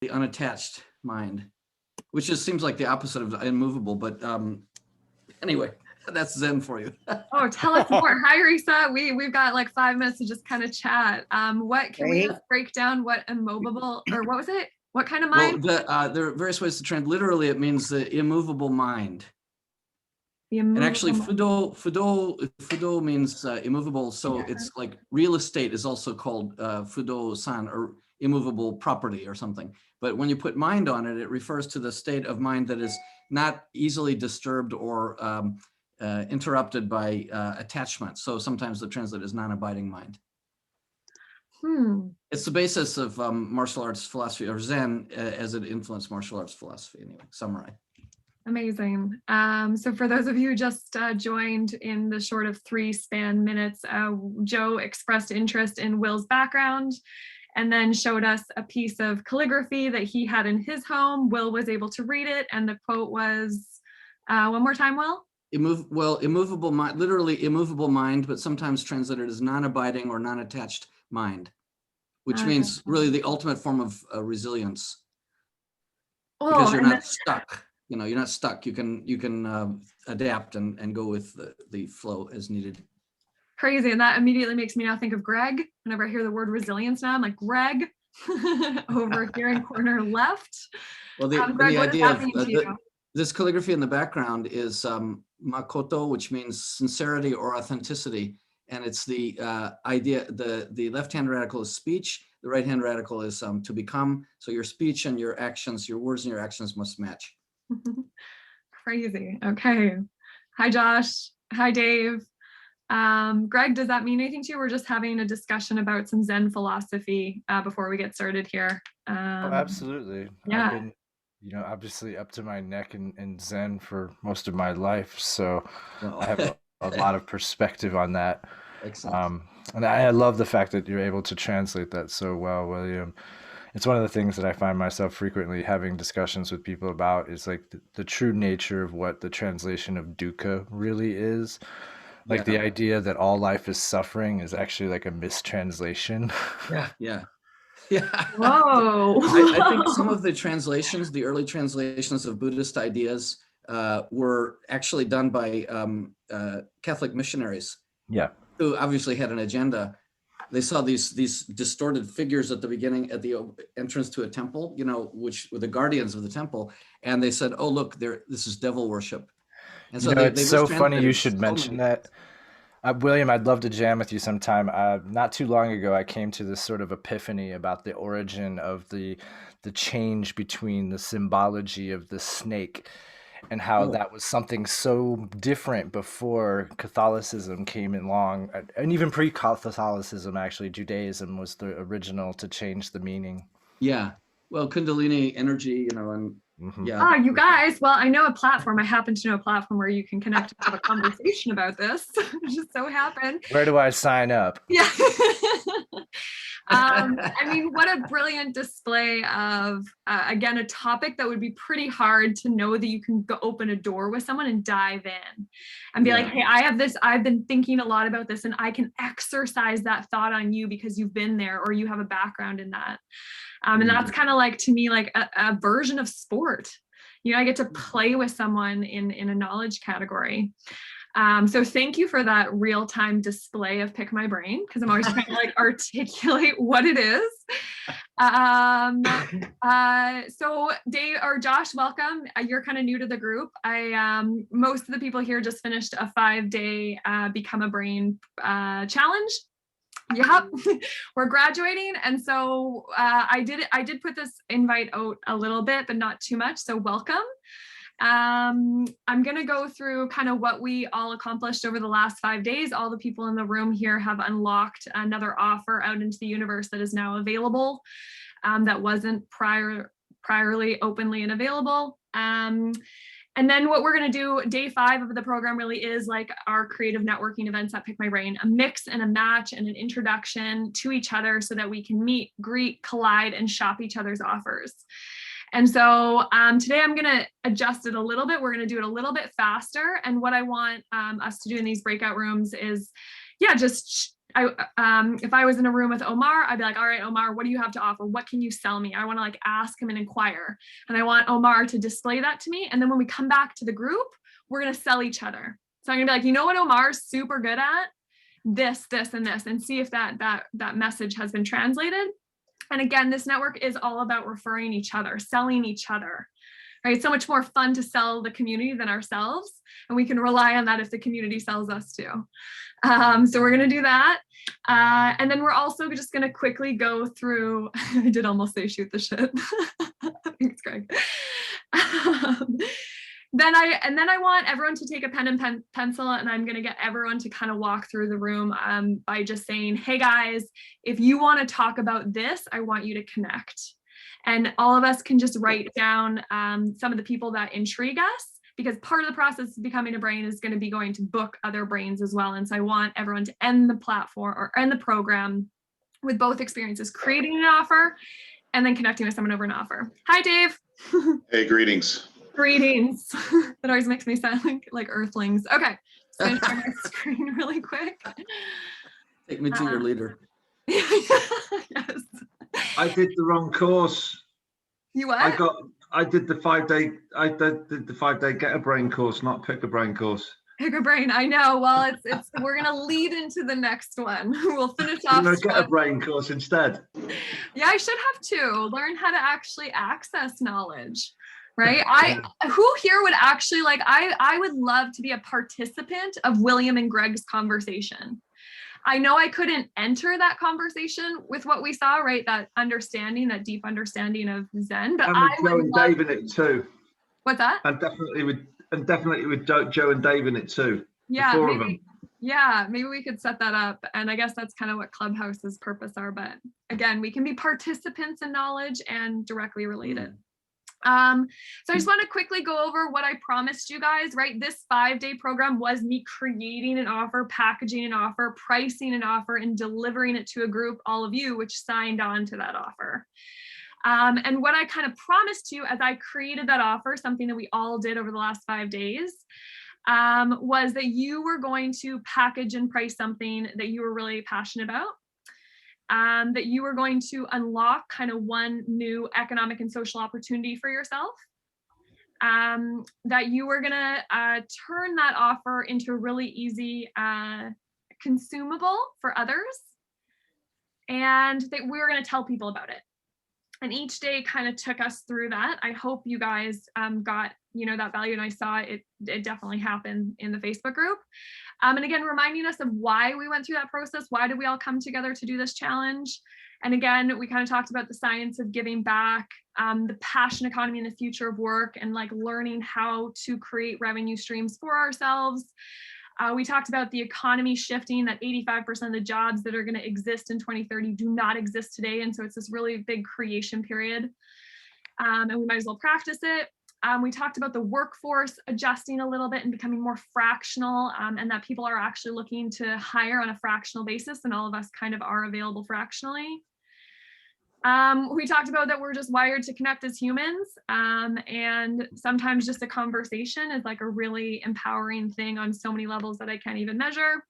unattached mind, which just seems like the opposite of immovable. But anyway, that's Zen for you. Oh, tell us more. Hi, Resa. We've got like 5 minutes to just kind of chat. What can we just break down what immovable, or what was it? What kind of mind? Well, there are various ways to translate. Literally, it means the immovable mind. And actually, fudo means immovable. So it's like real estate is also called fudo-san, or immovable property or something. But when you put mind on it, it refers to the state of mind that is not easily disturbed or interrupted by attachment. So sometimes the translate is non-abiding mind. It's the basis of martial arts philosophy, or Zen, as it influenced martial arts philosophy. Anyway, samurai. Amazing. So for those of you who just joined in the short of 3 span minutes, Joe expressed interest in Will's background and then showed us a piece of calligraphy that he had in his home. Will was able to read it, and the quote was, one more time, Will? Immovable mind, literally immovable mind, but sometimes translated as non-abiding or non-attached mind, which means really the ultimate form of resilience, because you're not stuck. You know, you're not stuck. You can adapt and go with the flow as needed. Crazy. And that immediately makes me now think of Greg. Whenever I hear the word resilience now, I'm like, Greg, over here in corner left. Well, Greg, the what idea does that mean to you? This calligraphy in the background is makoto, which means sincerity or authenticity. And it's the idea, the left-hand radical is speech, the right-hand radical is to become. So your speech and your actions, your words and your actions must match. Crazy. Okay. Hi, Josh. Hi, Dave. Greg, does that mean anything to you? We're just having a discussion about some Zen philosophy before we get started here. Absolutely. Yeah. I've been, obviously up to my neck in Zen for most of my life. So I have a lot of perspective on that. Excellent. And I love the fact that you're able to translate that so well, William. It's one of the things that I find myself frequently having discussions with people about, is like the true nature of what the translation of dukkha really is. Like the idea that all life is suffering is actually like a mistranslation. Yeah. Whoa. I think some of the translations, the early translations of Buddhist ideas were actually done by Catholic missionaries. Yeah. Who obviously had an agenda. They saw these distorted figures at the beginning, at the entrance to a temple, which were the guardians of the temple, and they said, "Oh, look, this is devil worship." And so it's so funny you should mention that. William, I'd love to jam with you sometime. Not too long ago, I came to this sort of epiphany about the origin of the change between the symbology of the snake and how that was something so different before Catholicism came along. And even pre-Catholicism, actually, Judaism was the original to change the meaning. Yeah. Well, Kundalini energy, and yeah. Oh, you guys, well, I know a platform. I happen to know a platform where you can connect and have a conversation about this. It just so happened. Where do I sign up? Yeah. I mean, what a brilliant display of, again, a topic that would be pretty hard to know that you can go open a door with someone and dive in and be like, hey, I have this, I've been thinking a lot about this, and I can exercise that thought on you because you've been there or you have a background in that. And that's kind of like, to me, like a version of sport. I get to play with someone in a knowledge category. So thank you for that real-time display of Pick My Brain, because I'm always trying to like articulate what it is. So Dave or Josh, welcome. You're kind of new to the group. Most of the people here just finished a 5-day Become a Brain challenge. Yep, we're graduating, and so I did put this invite out a little bit, but not too much. So welcome. I'm going to go through kind of what we all accomplished over the last 5 days. All the people in the room here have unlocked another offer out into the universe that is now available, that wasn't priorly openly and available. And then what we're going to do, day 5 of the program really is like our creative networking events at Pick My Brain, a mix and a match and an introduction to each other so that we can meet, greet, collide, and shop each other's offers. And so today I'm going to adjust it a little bit. We're going to do it a little bit faster. And what I want us to do in these breakout rooms is, just if I was in a room with Omar, I'd be like, all right, Omar, what do you have to offer? What can you sell me? I want to like ask him and inquire. And I want Omar to display that to me. And then when we come back to the group, we're going to sell each other. So I'm gonna be like, you know what Omar's super good at? This, and this, and see if that message has been translated. And again, this network is all about referring each other, selling each other, right? It's so much more fun to sell the community than ourselves. And we can rely on that if the community sells us too. So we're going to do that. And then we're also just going to quickly go through, I did almost say shoot the shit. Thanks, Greg. Then I want everyone to take a pen and pencil, and I'm going to get everyone to kind of walk through the room by just saying, hey guys, if you want to talk about this, I want you to connect. And all of us can just write down some of the people that intrigue us, because part of the process of becoming a brain is going to be going to book other brains as well. And so I want everyone to end the platform or end the program with both experiences, creating an offer and then connecting with someone over an offer. Hi, Dave. Hey, greetings. Greetings. That always makes me sound like earthlings. Okay, so I'm going to share my screen really quick. Take me to your leader. Yes. I did the wrong course. You what? I did the 5-day. I did the 5-day get a brain course, not pick a brain course. Pick a brain. I know. Well, it's we're gonna lead into the next one. We'll finish off. Get a brain course instead. Yeah, I should have to learn how to actually access knowledge. Right? Who here would actually like, I would love to be a participant of William and Greg's conversation. I know I couldn't enter that conversation with what we saw, right? That understanding, that deep understanding of Zen, but I would Joe and Dave in it too. What's that? And definitely with Joe and Dave in it too. Yeah, the 4 of them. Yeah, maybe we could set that up. And I guess that's kind of what Clubhouse's purpose are. But again, we can be participants in knowledge and directly related. So I just want to quickly go over what I promised you guys, right? This 5-day program was me creating an offer, packaging an offer, pricing an offer, and delivering it to a group, all of you, which signed on to that offer. And what I kind of promised you as I created that offer, something that we all did over the last 5 days, was that you were going to package and price something that you were really passionate about. That you were going to unlock kind of one new economic and social opportunity for yourself, that you were gonna turn that offer into a really easy consumable for others, and that we were gonna tell people about it. And each day kind of took us through that. I hope you guys got that value, and I saw it definitely happen in the Facebook group. And again, reminding us of why we went through that process. Why did we all come together to do this challenge? And again, we kind of talked about the science of giving back, the passion economy and the future of work, and like learning how to create revenue streams for ourselves. We talked about the economy shifting, that 85% of the jobs that are going to exist in 2030 do not exist today. And so it's this really big creation period. And we might as well practice it. We talked about the workforce adjusting a little bit and becoming more fractional, and that people are actually looking to hire on a fractional basis, and all of us kind of are available fractionally. We talked about that we're just wired to connect as humans, and sometimes just a conversation is like a really empowering thing on so many levels that I can't even measure.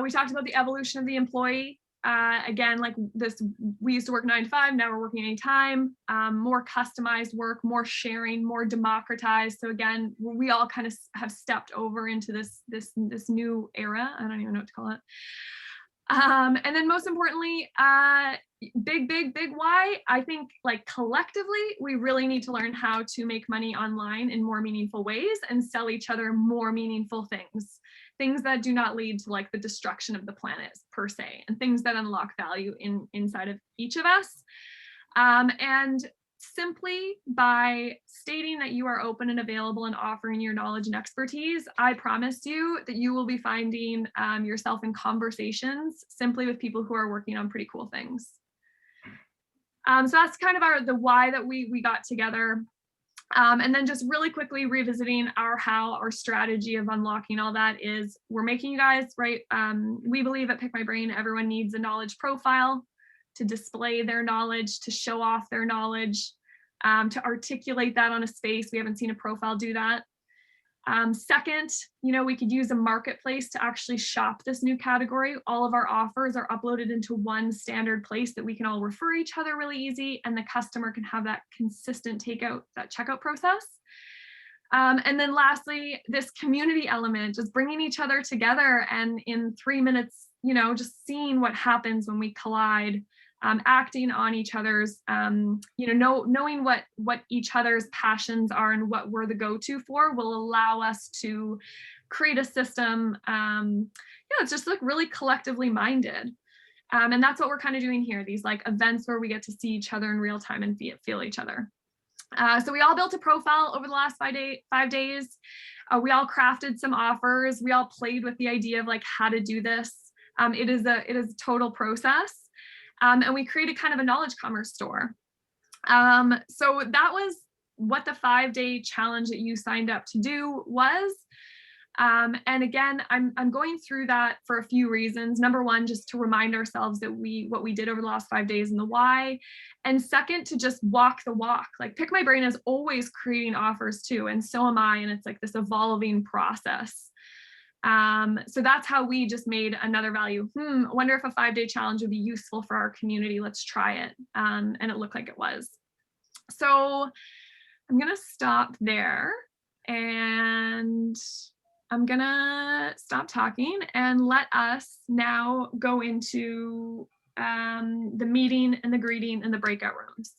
We talked about the evolution of the employee. Again, like this, we used to work 9 to 5, now we're working anytime, more customized work, more sharing, more democratized. So again, we all kind of have stepped over into this new era. I don't even know what to call it. And then most importantly, big why, I think like collectively, we really need to learn how to make money online in more meaningful ways and sell each other more meaningful things that do not lead to like the destruction of the planet per se, and things that unlock value inside of each of us. And simply by stating that you are open and available and offering your knowledge and expertise, I promise you that you will be finding yourself in conversations simply with people who are working on pretty cool things. So that's kind of the why that we got together. And then just really quickly revisiting our strategy of unlocking all that is, we're making you guys, right? We believe at Pick My Brain, everyone needs a knowledge profile to display their knowledge, to show off their knowledge, to articulate that on a space. We haven't seen a profile do that. Second, we could use a marketplace to actually shop this new category. All of our offers are uploaded into one standard place that we can all refer each other really easy, and the customer can have that consistent checkout process. And then lastly, this community element, just bringing each other together, and in 3 minutes, just seeing what happens when we collide, acting on each other's, knowing what each other's passions are and what we're the go-to for will allow us to create a system, it's just like really collectively minded. And that's what we're kind of doing here, these like events where we get to see each other in real time and feel each other. So we all built a profile over the last 5 days. We all crafted some offers. We all played with the idea of like how to do this. It is a total process. And we created kind of a knowledge commerce store. So that was what the 5-day challenge that you signed up to do was. And again, I'm going through that for a few reasons. Number one, just to remind ourselves that what we did over the last 5 days and the why. And second, to just walk the walk. Like Pick My Brain is always creating offers too, and so am I. And it's like this evolving process. So that's how we just made another value. I wonder if a 5-day challenge would be useful for our community. Let's try it. And it looked like it was. So I'm going to stop there, and I'm going to stop talking and let us now go into the meeting and the greeting and the breakout rooms.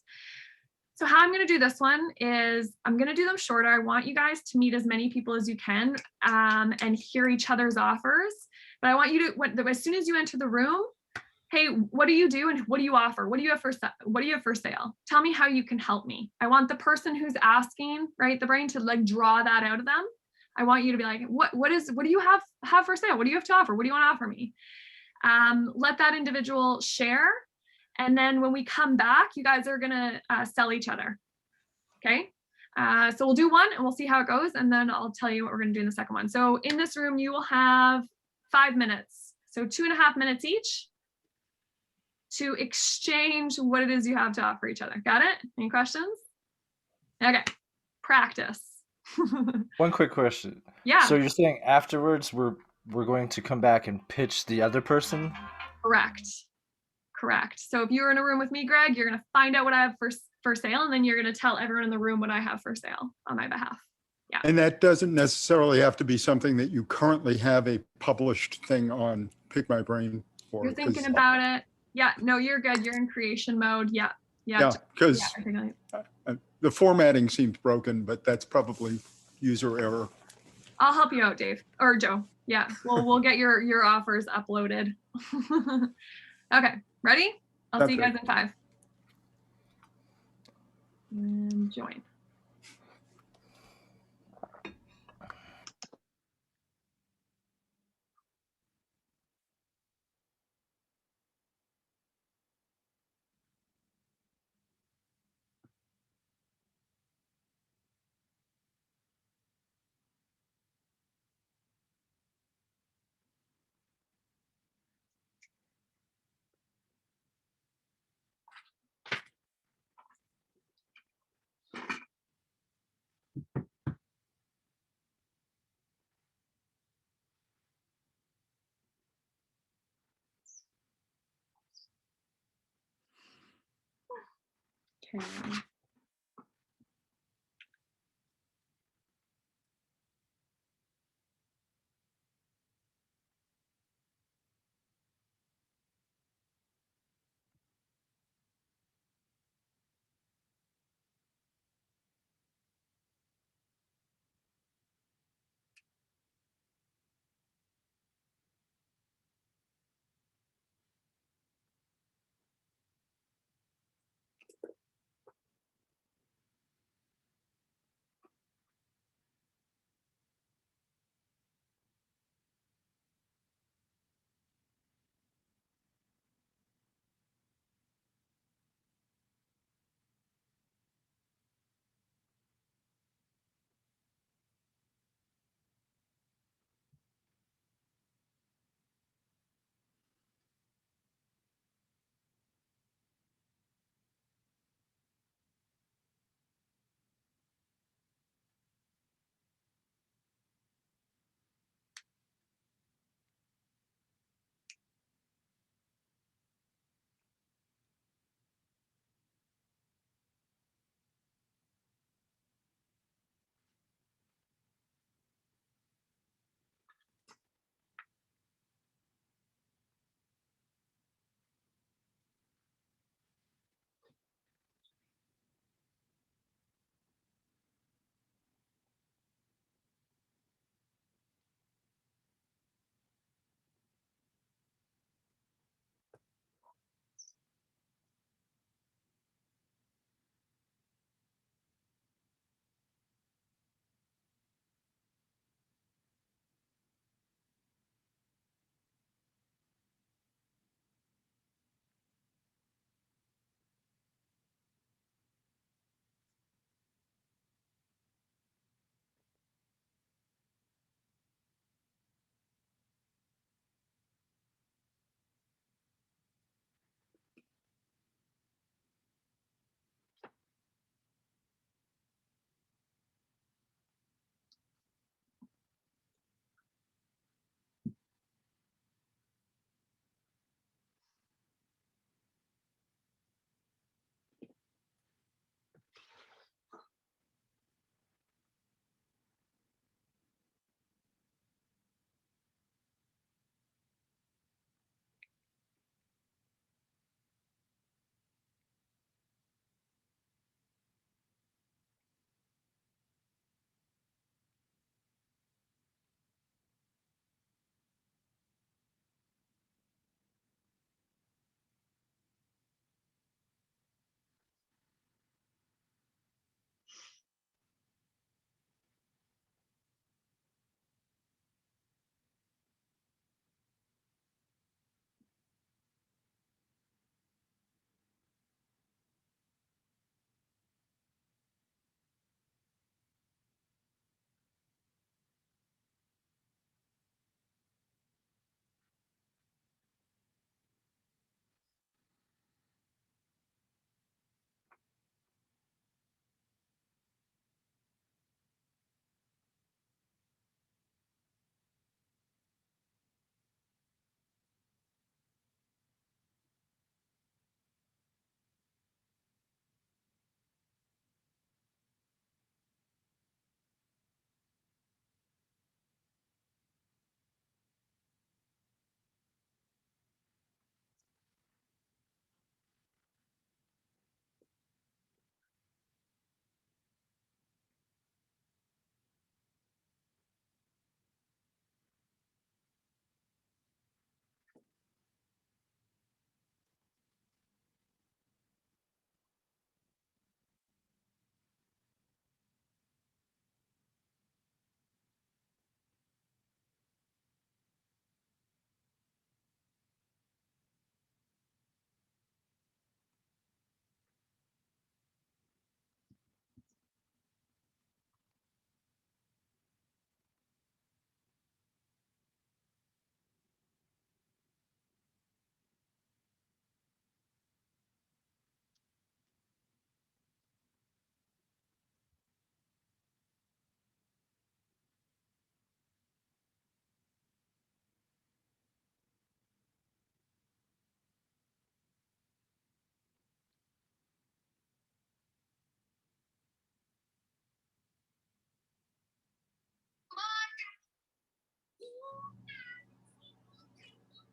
So how I'm going to do this one is I'm going to do them shorter. I want you guys to meet as many people as you can and hear each other's offers. But I want you to, as soon as you enter the room, hey, what do you do and what do you offer? What do you have for sale? Tell me how you can help me. I want the person who's asking, right, the brain to like draw that out of them. I want you to be like, what do you have for sale? What do you have to offer? What do you want to offer me? Let that individual share. And then when we come back, you guys are gonna sell each other, okay? So we'll do one and we'll see how it goes. And then I'll tell you what we're gonna do in the second one. So in this room, you will have 5 minutes. So 2.5 minutes each to exchange what it is you have to offer each other. Got it? Any questions? Okay, practice. One quick question. Yeah. So you're saying afterwards we're going to come back and pitch the other person? Correct. So if you're in a room with me, Greg, you're going to find out what I have for sale, and then you're going to tell everyone in the room what I have for sale on my behalf. Yeah. And that doesn't necessarily have to be something that you currently have a published thing on Pick My Brain for. You're thinking about it. Yeah, no, you're good. You're in creation mode. Yeah. Yeah, because the formatting seems broken, but that's probably user error. I'll help you out, Dave or Joe. Yeah, we'll get your offers uploaded. Okay, ready? I'll see you guys in 5. And join. Okay.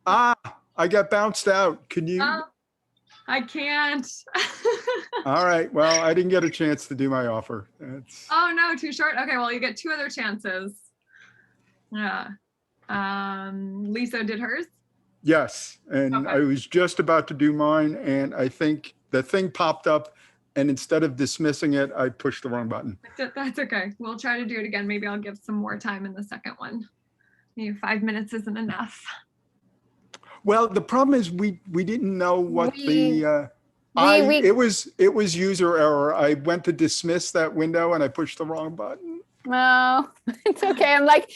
I got bounced out. Can you? Oh, I can't. All right. Well, I didn't get a chance to do my offer. Oh no, too short. Okay, well, you get 2 other chances. Yeah. Lisa did hers. Yes, and Okay. I was just about to do mine, and I think the thing popped up, and instead of dismissing it, I pushed the wrong button. That's okay. We'll try to do it again. Maybe I'll give some more time in the second one. Maybe 5 minutes isn't enough. Well, the problem is we didn't know what it was user error. I went to dismiss that window and I pushed the wrong button. No, it's okay. I'm like,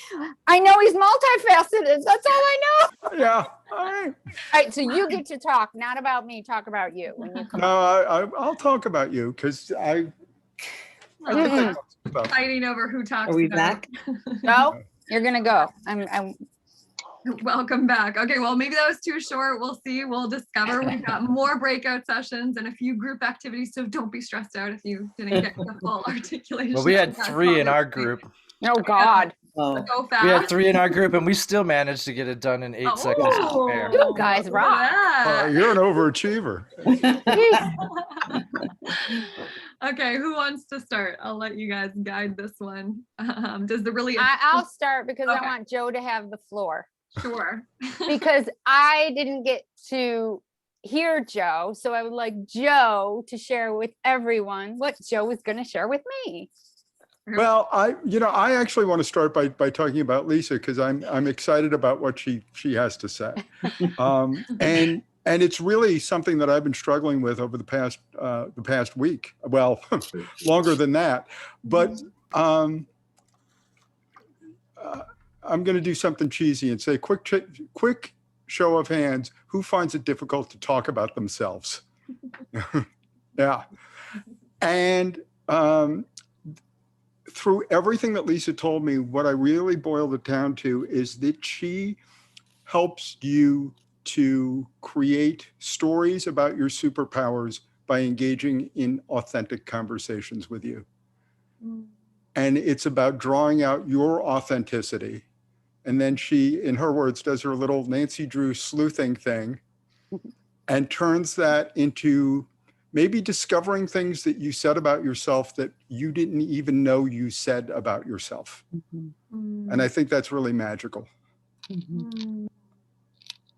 I know he's multifaceted. That's all I know. Yeah. All right. All right. So you get to talk, not about me. Talk about you when you come. No, I'll talk about you because I think I talked about. Fighting over who talks. Are we about. back? No, you're gonna go. I'm Welcome back. Okay, well, maybe that was too short. We'll see. We'll discover. We've got more breakout sessions and a few group activities, so don't be stressed out if you didn't get the full articulation. Well, we had 3 in our group. Oh God. Oh, Go fast. We had 3 in our group, and we still managed to get it done in 8 seconds to spare. You guys rock. Yeah. You're an overachiever. Okay, who wants to start? I'll let you guys guide this one. Does the really? I'll start because Okay. I want Joe to have the floor. Sure. Because I didn't get to hear Joe, so I would like Joe to share with everyone what Joe was going to share with me. Well, I actually want to start by talking about Lisa because I'm excited about what she has to say, and it's really something that I've been struggling with over the past week. Well, longer than that, but I'm going to do something cheesy and say quick show of hands. Who finds it difficult to talk about themselves? Yeah, and through everything that Lisa told me, what I really boiled it down to is that she helps you to create stories about your superpowers by engaging in authentic conversations with you. And it's about drawing out your authenticity. And then she, in her words, does her little Nancy Drew sleuthing thing and turns that into maybe discovering things that you said about yourself that you didn't even know you said about yourself. And I think that's really magical.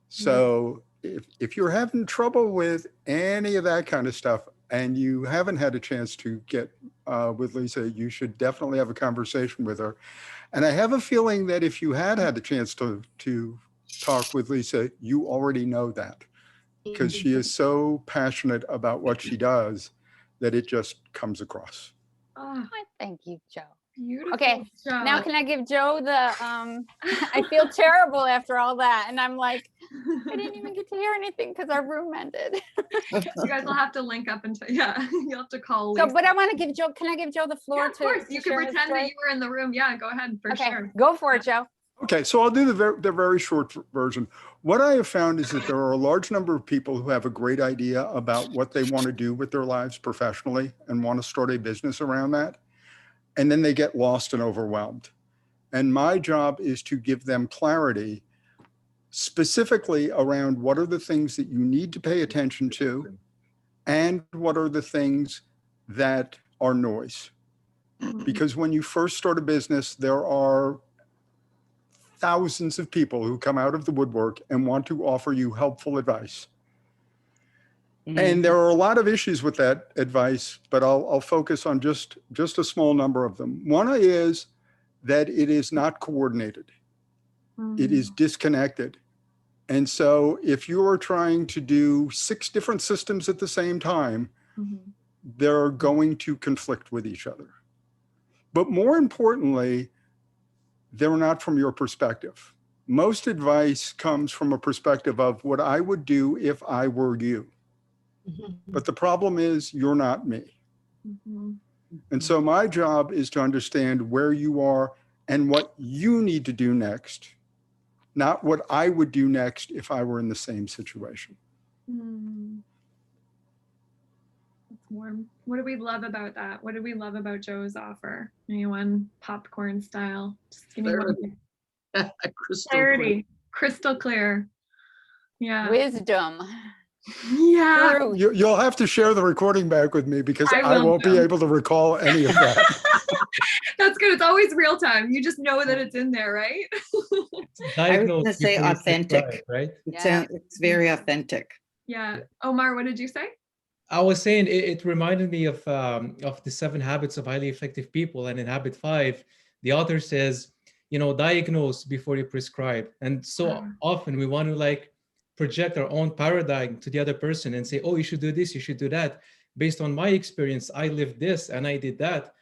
So if you're having trouble with any of that kind of stuff and you haven't had a chance to get with Lisa, you should definitely have a conversation with her. And I have a feeling that if you had a chance to talk with Lisa, you already know that, because she is so passionate about what she does that it just comes across. Oh, Thank you, Joe. beautiful. Okay, job. now can I give Joe the, I feel terrible after all that. And I'm like, I didn't even get to hear anything because our room ended. You guys will have to link up until, yeah, you'll have to call Lisa. So, but I want to give Joe, can I give Joe the floor Yeah, of course, to you can share his pretend that story? you were in the room. Yeah, go ahead, for Okay, sure. go for it, Joe. Okay, so I'll do the very short version. What I have found is that there are a large number of people who have a great idea about what they want to do with their lives professionally and want to start a business around that. And then they get lost and overwhelmed. And my job is to give them clarity specifically around what are the things that you need to pay attention to and what are the things that are noise. Because when you first start a business, there are thousands of people who come out of the woodwork and want to offer you helpful advice. And there are a lot of issues with that advice, but I'll focus on just a small number of them. One is that it is not coordinated. It is disconnected. And so if you are trying to do 6 different systems at the same time, they're going to conflict with each other. But more importantly, they're not from your perspective. Most advice comes from a perspective of what I would do if I were you. But the problem is you're not me. And so my job is to understand where you are and what you need to do next, not what I would do next if I were in the same situation. That's warm. What do we love about that? What do we love about Joe's offer? Anyone? Popcorn style. Just give me one. Crystal Clarity. Crystal clear. Yeah. Wisdom. Yeah. Truth. You'll have to share the recording back with me because I I will won't be do. able to recall any of that. That's good. It's always real time. You just know that it's in there, right? I was going to Diagnose say before you authentic, prescribe, right? It's very authentic. Yeah. Omar, what did you say? I was saying it reminded me of the 7 habits of highly effective people, and in habit 5, the author says, diagnose before you prescribe. And so often we want to like project our own paradigm to the other person and say, oh, you should do this, you should do that. Based on my experience, I lived this and I did that,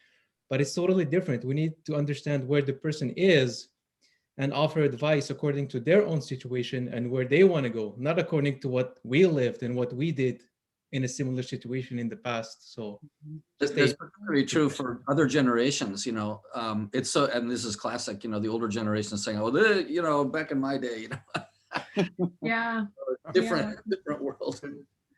but it's totally different. We need to understand where the person is and offer advice according to their own situation and where they want to go, not according to what we lived and what we did in a similar situation in the past. So that's particularly true for other generations. It's so, and this is classic. The older generation saying, "Oh, back in my day, Yeah. different world."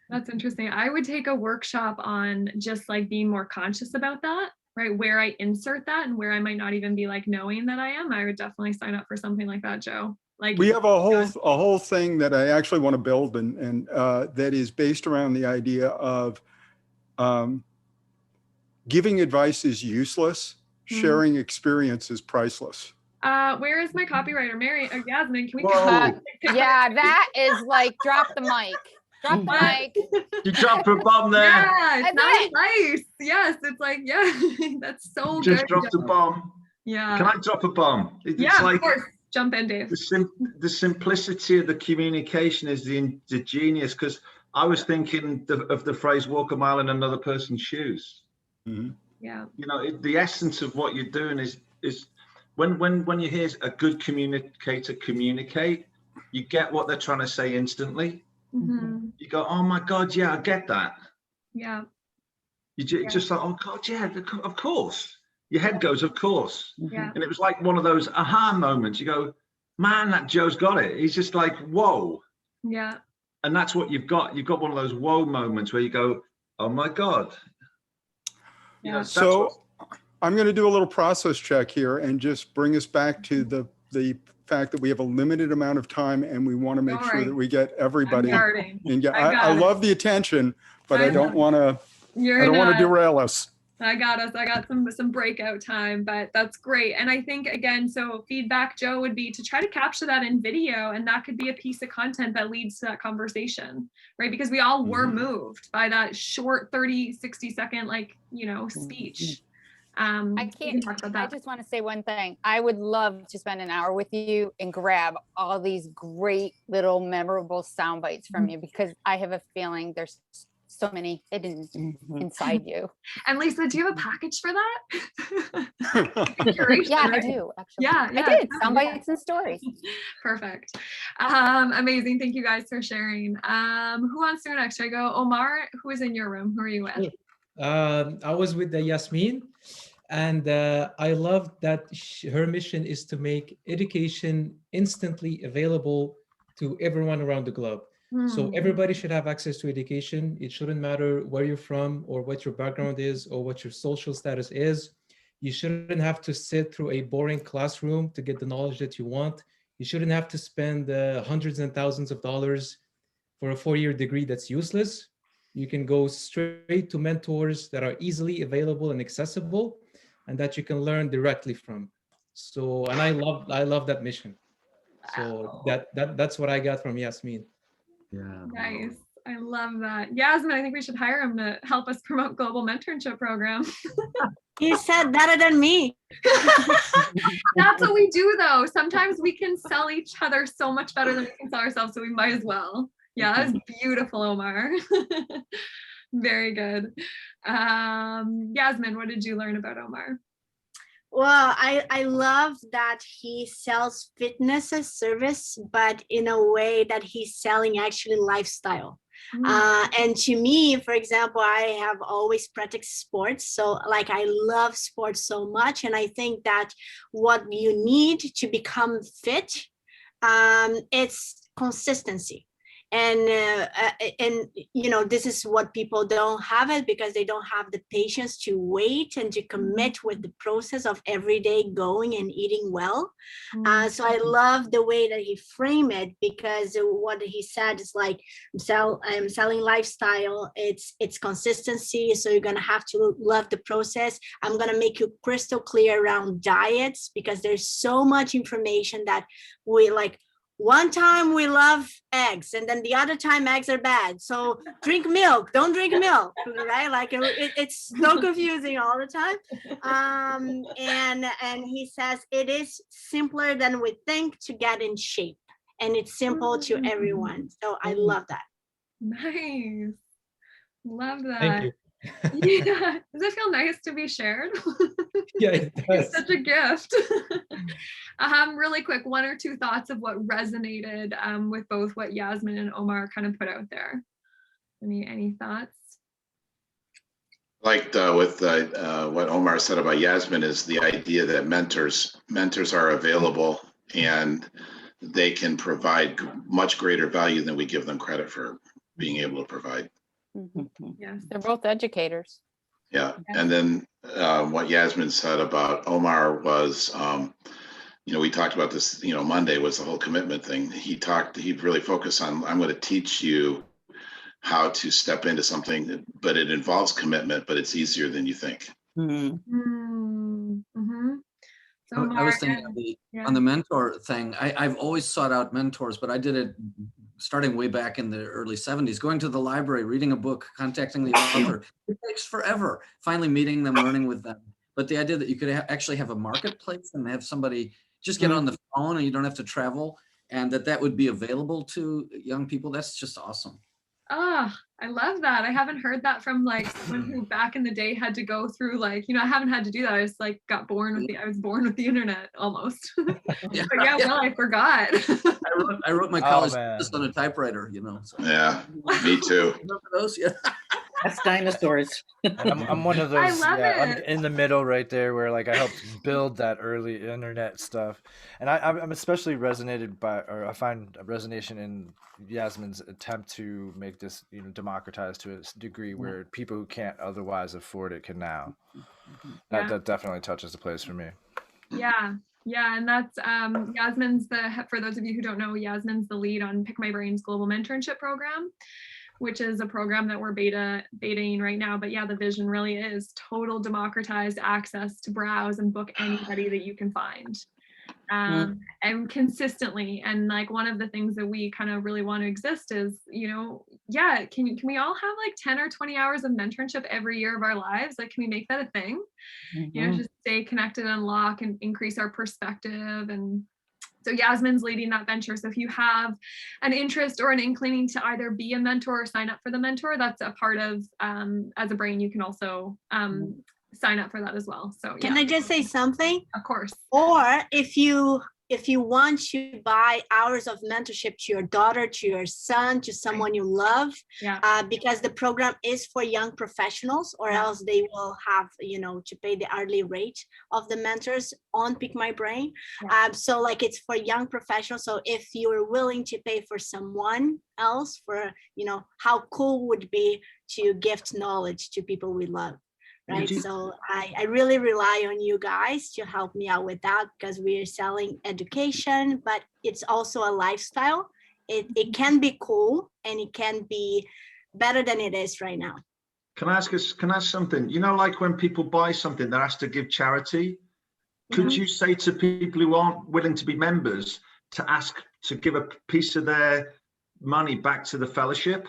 That's interesting. I would take a workshop on just like being more conscious about that, right? Where I insert that and where I might not even be like knowing that I am. I would definitely sign up for something like that, Joe. Like we have a whole thing that I actually want to build and that is based around the idea of giving advice is useless, sharing experience is priceless. Where is my copywriter, Mary or Yasmin? Can we? Yeah, that is like drop the mic. Drop the mic. You dropped a bomb there. Yeah, it's not nice. Yes, it's like that's so Just good. dropped a bomb. Yeah. Can I drop a bomb? It's yeah, like, of course. Jump in, Dave. The simplicity of the communication is the genius, because I was thinking of the phrase "walk a mile in another person's shoes." Mm-hmm. Yeah. The essence of what you're doing is when you hear a good communicator communicate, you get what they're trying to say instantly. Mm-hmm. You go, oh my God, yeah, I get that. Yeah. Just like, oh God, yeah, of course. Your head goes, of course. Yeah. And it was like one of those aha moments. You go, man, that Joe's got it. He's just like, whoa. Yeah. And that's what you've got. You've got one of those whoa moments where you go, oh my God. Yeah. So I'm going to do a little process check here and just bring us back to the fact that we have a limited amount of time and we want to make sure that we get everybody. I love the attention, but I don't want to derail us. I got some breakout time, but that's great. And I think, again, so feedback, Joe, would be to try to capture that in video, and that could be a piece of content that leads to that conversation, right? Because we all were moved by that short 30, 60 second, speech. I just want to say one thing. I would love to spend an hour with you and grab all these great little memorable sound bites from you, because I have a feeling there's so many hidden inside you. And Lisa, do you have a package for that? Yeah, I do, actually. Yeah, I did. Sound bites and stories. Perfect. Amazing. Thank you guys for sharing. Who wants to go next? Should I go? Omar, who is in your room? Who are you with? I was with Yasmin, and I love that her mission is to make education instantly available to everyone around the globe. So everybody should have access to education. It shouldn't matter where you're from or what your background is or what your social status is. You shouldn't have to sit through a boring classroom to get the knowledge that you want. You shouldn't have to spend hundreds and thousands of dollars for a 4-year degree that's useless. You can go straight to mentors that are easily available and accessible, and that you can learn directly from. So, and I love that mission. So that's what I got from Yasmin. Yeah. Nice. I love that. Yasmin, I think we should hire him to help us promote global mentorship program. He said better than me. That's what we do, though. Sometimes we can sell each other so much better than we can sell ourselves, so we might as well. Yeah, that was beautiful, Omar. Very good. Yasmin, what did you learn about Omar? Well, I love that he sells fitness as service, but in a way that he's selling actually lifestyle. And to me, for example, I have always practiced sports. So I love sports so much. And I think that what you need to become fit, it's consistency. and you know, this is what people don't have it because they don't have the patience to wait and to commit with the process of every day going and eating well. So I love the way that he framed it, because what he said is like, I'm selling lifestyle. It's consistency. So you're gonna have to love the process. I'm gonna make you crystal clear around diets, because there's so much information that we like. One time we love eggs, and then the other time eggs are bad. So drink milk, don't drink milk, right? Like it's so confusing all the time. And he says it is simpler than we think to get in shape, and it's simple to everyone. So I love that. Nice. Love that. Thank you. Yeah. Does it feel nice to be shared? Yeah, it does. It's such a gift. Really quick, one or two thoughts of what resonated with both what Yasmin and Omar kind of put out there. Any thoughts? Like with what Omar said about Yasmin is the idea that mentors are available and they can provide much greater value than we give them credit for being able to provide. Yes, they're both educators. Yeah, and then what Yasmin said about Omar was, you know, we talked about this, you know, Monday was the whole commitment thing. He'd really focus on, I'm going to teach you how to step into something, but it involves commitment, but it's easier than you think. Mm-hmm. So I was thinking on the mentor thing, I've always sought out mentors, but I did it starting way back in the early 70s, going to the library, reading a book, contacting the author. It takes forever, finally meeting them, learning with them. But the idea that you could actually have a marketplace and have somebody just get on the phone and you don't have to travel, and that would be available to young people, that's just awesome. Ah, I love that. I haven't heard that from like someone who back in the day had to go through like, you know, I haven't had to do that. I just like I was born with the internet almost. But well, I forgot. I wrote my college thesis on a typewriter, you know. So. Yeah, me too. Remember those? Yeah. That's dinosaurs. I'm one of those. I love I'm it. in the middle right there, where like I helped build that early internet stuff, and I'm especially resonated by, or I find a resonation in Yasmin's attempt to make this, you know, democratized to a degree where people who can't otherwise afford it can now. That definitely touches the place for me. Yeah, and that's Yasmin's for those of you who don't know, Yasmin's the lead on Pick My Brain's global mentorship program, which is a program that we're betaing right now. But yeah, the vision really is total democratized access to browse and book anybody that you can find. And consistently. And like one of the things that we kind of really want to exist is, you know, can we all have like 10 or 20 hours of mentorship every year of our lives? Like, can we make that a thing? You know, just stay connected, unlock, and increase our perspective. And so Yasmin's leading that venture. So if you have an interest or an inclining to either be a mentor or sign up for the mentor, that's a part of, as a brain, you can also sign up for that as well. So can I just say something? Of course. Or if you want to buy hours of mentorship to your daughter, to your son, to someone you love, because the program is for young professionals, or else they will have, you know, to pay the hourly rate of the mentors on Pick My Brain. So like it's for young professionals. So if you're willing to pay for someone else, for, you know, how cool would it be to gift knowledge to people we love. Right. So I really rely on you guys to help me out with that, because we are selling education, but it's also a lifestyle. It can be cool and it can be better than it is right now. Can I ask something? You know, like when people buy something, they're asked to give charity. Could you say to people who aren't willing to be members to ask to give a piece of their money back to the fellowship,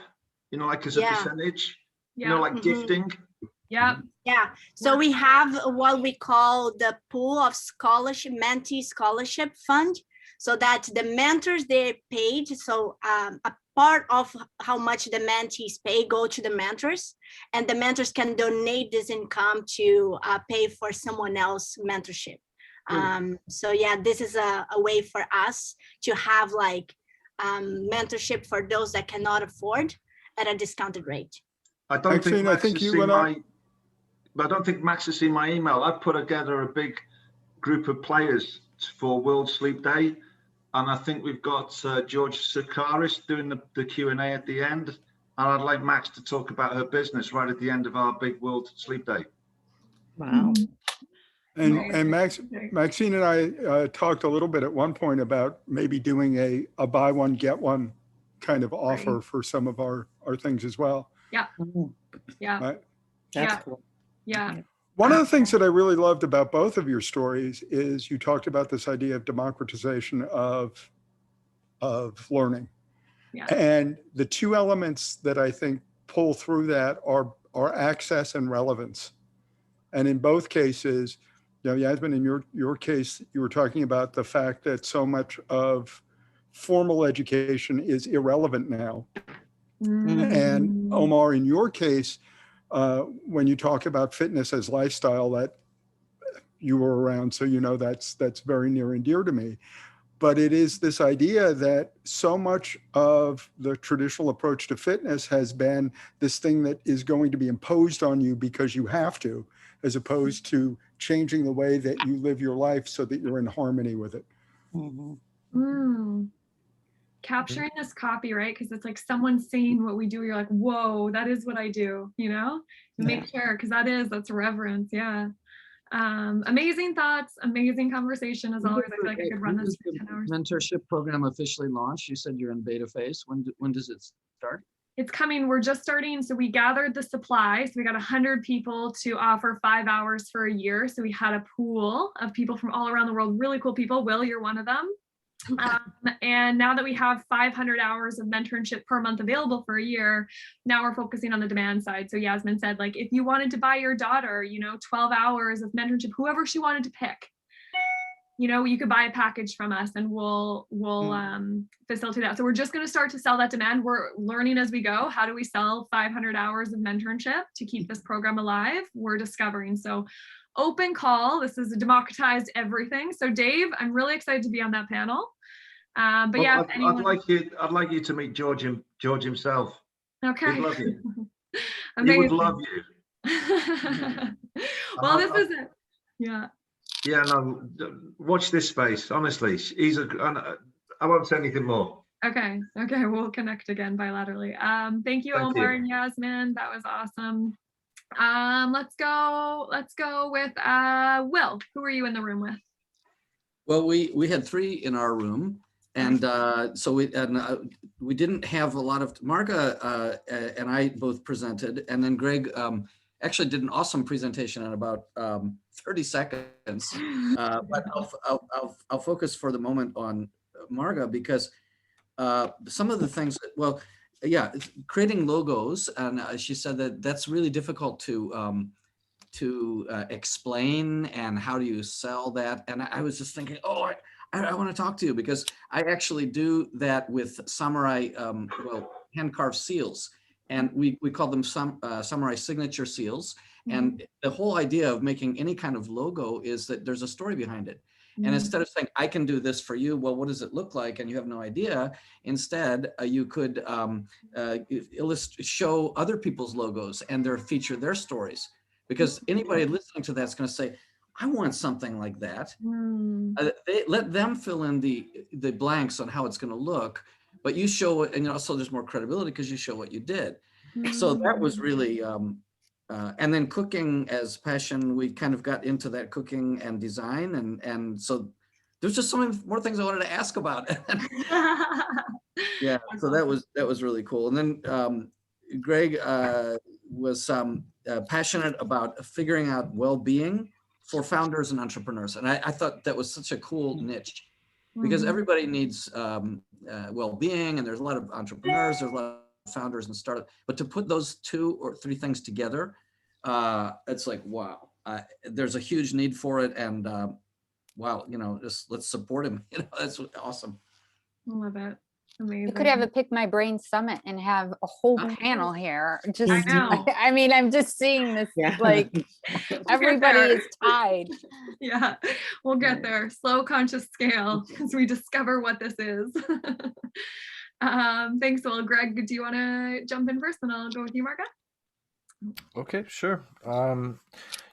you know, like as a percentage, you know, like gifting? Yeah. So we have what we call the pool of scholarship, mentee scholarship fund, so that the mentors, they're paid. So a part of how much the mentees pay go to the mentors, and the mentors can donate this income to pay for someone else's mentorship. So yeah, this is a way for us to have like mentorship for those that cannot afford at a discounted rate. I don't think Max has seen my email. I've put together a big group of players for World Sleep Day. And I think we've got George Sakaris doing the Q&A at the end. And I'd like Max to talk about her business right at the end of our big World Sleep Day. Wow. And Maxine and I talked a little bit at one point about maybe doing a buy one, get one kind of offer for some of our things as well. Yeah. Yeah. Right? That's cool. Yeah. One of the things that I really loved about both of your stories is you talked about this idea of democratization of learning. Yeah. And the two elements that I think pull through that are access and relevance. And in both cases, you know, Yasmin, in your case, you were talking about the fact that so much of formal education is irrelevant now. And Omar, in your case, when you talk about fitness as lifestyle, that you were around, so you know that's very near and dear to me. But it is this idea that so much of the traditional approach to fitness has been this thing that is going to be imposed on you because you have to, as opposed to changing the way that you live your life so that you're in harmony with it. Capturing this copy, right? Because it's like someone saying what we do. You're like, whoa, that is what I do, you know? Make sure, because that's reverence. Yeah. Amazing thoughts, amazing conversation as always. I feel like I could run this for 10 hours. Mentorship program officially launched. You said you're in beta phase. When does it start? It's coming. We're just starting. So we gathered the supply. So we got 100 people to offer 5 hours for a year. So we had a pool of people from all around the world, really cool people. Will, you're one of them. And now that we have 500 hours of mentorship per month available for a year, now we're focusing on the demand side. So Yasmin said, like, if you wanted to buy your daughter, 12 hours of mentorship, whoever she wanted to pick, you could buy a package from us and we'll facilitate that. So we're just going to start to sell that demand. We're learning as we go. How do we sell 500 hours of mentorship to keep this program alive? We're discovering. So open call. This is a democratized everything. So Dave, I'm really excited to be on that panel. But well, yeah, I'd like you to meet George himself. Okay. He'd love you. He would love you. Well, this is it. Yeah. Yeah, no, watch this space. Honestly, I won't say anything more. Okay. We'll connect again bilaterally. Thank you, Omar and Yasmin. That was awesome. Let's go with Will. Who were you in the room with? Well, we had 3 in our room, and so we didn't have a lot of Marga and I both presented, and then Greg actually did an awesome presentation in about 30 seconds. But I'll focus for the moment on Marga because some of the things creating logos, and she said that that's really difficult to explain, and how do you sell that? And I was just thinking, I want to talk to you because I actually do that with samurai, hand carved seals, and we call them samurai signature seals. And the whole idea of making any kind of logo is that there's a story behind it. And instead of saying, I can do this for you, well, what does it look like? And you have no idea. Instead, you could show other people's logos and feature their stories. Because anybody listening to that's going to say, I want something like that. Let them fill in the blanks on how it's going to look, but you show it, and also there's more credibility because you show what you did. So that was really, and then cooking as passion, we kind of got into that cooking and design, and so there's just so many more things I wanted to ask about. Yeah, so that was really cool. And then Greg was passionate about figuring out well-being for founders and entrepreneurs. And I thought that was such a cool niche because everybody needs well-being, and there's a lot of entrepreneurs, there's a lot of founders and startups, but to put those 2 or 3 things together, it's like, wow, there's a huge need for it. And wow, just let's support him. That's awesome. I love it. Amazing. You could have a Pick My Brain Summit and have a whole panel here. Just, I know. I mean, I'm just seeing this, like, everybody is tied. Yeah, we'll get there. Slow conscious scale as we discover what this is. Thanks, Will. Greg, do you want to jump in first, and I'll go with you, Marga? Okay, sure.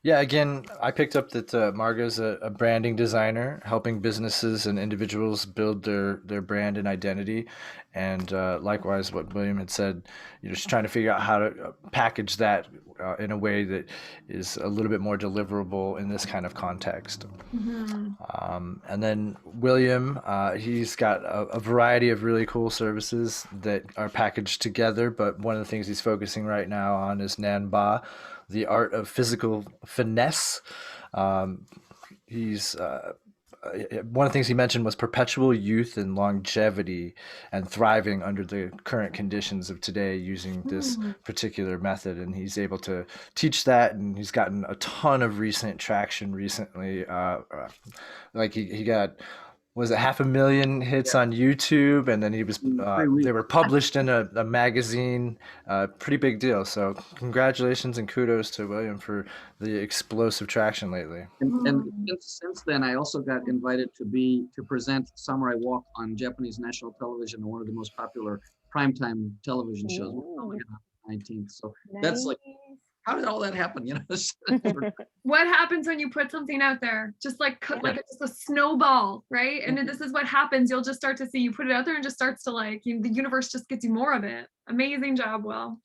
Yeah, again, I picked up that Marga's a branding designer, helping businesses and individuals build their brand and identity. And likewise, what William had said, just trying to figure out how to package that in a way that is a little bit more deliverable in this kind of context. And then William, he's got a variety of really cool services that are packaged together, but one of the things he's focusing right now on is Nanba, the art of physical finesse. He's one of the things he mentioned was perpetual youth and longevity and thriving under the current conditions of today using this particular method. And he's able to teach that, and he's gotten a ton of recent traction recently. Like he got, was it 500,000 hits on YouTube, and then he was they were published in a magazine, pretty big deal. So congratulations and kudos to William for the explosive traction lately. And since then, I also got invited to present Samurai Walk on Japanese national television, one of the most popular primetime television shows. We're filming it on the 19th. So that's like, how did all that happen? What happens when you put something out there? Just like it's just a snowball, right? And this is what happens. You'll just start to see, you put it out there and just starts to the universe just gets you more of it. Amazing job, Will.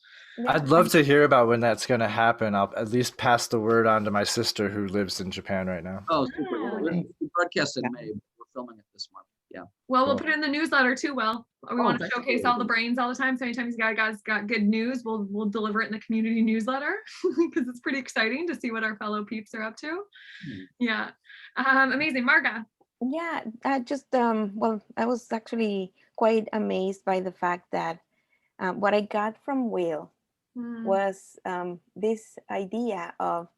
I'd love to hear about when that's going to happen. I'll at least pass the word on to my sister who lives in Japan right now. Oh, super. We broadcast in May. We're filming it this month. Yeah. Well, we'll put it in the newsletter too, Will. We want to showcase all the brains all the time. So anytime you guys got good news, we'll deliver it in the community newsletter because it's pretty exciting to see what our fellow peeps are up to. Yeah. Amazing. Marga. Yeah, I was actually quite amazed by the fact that what I got from Will was this idea of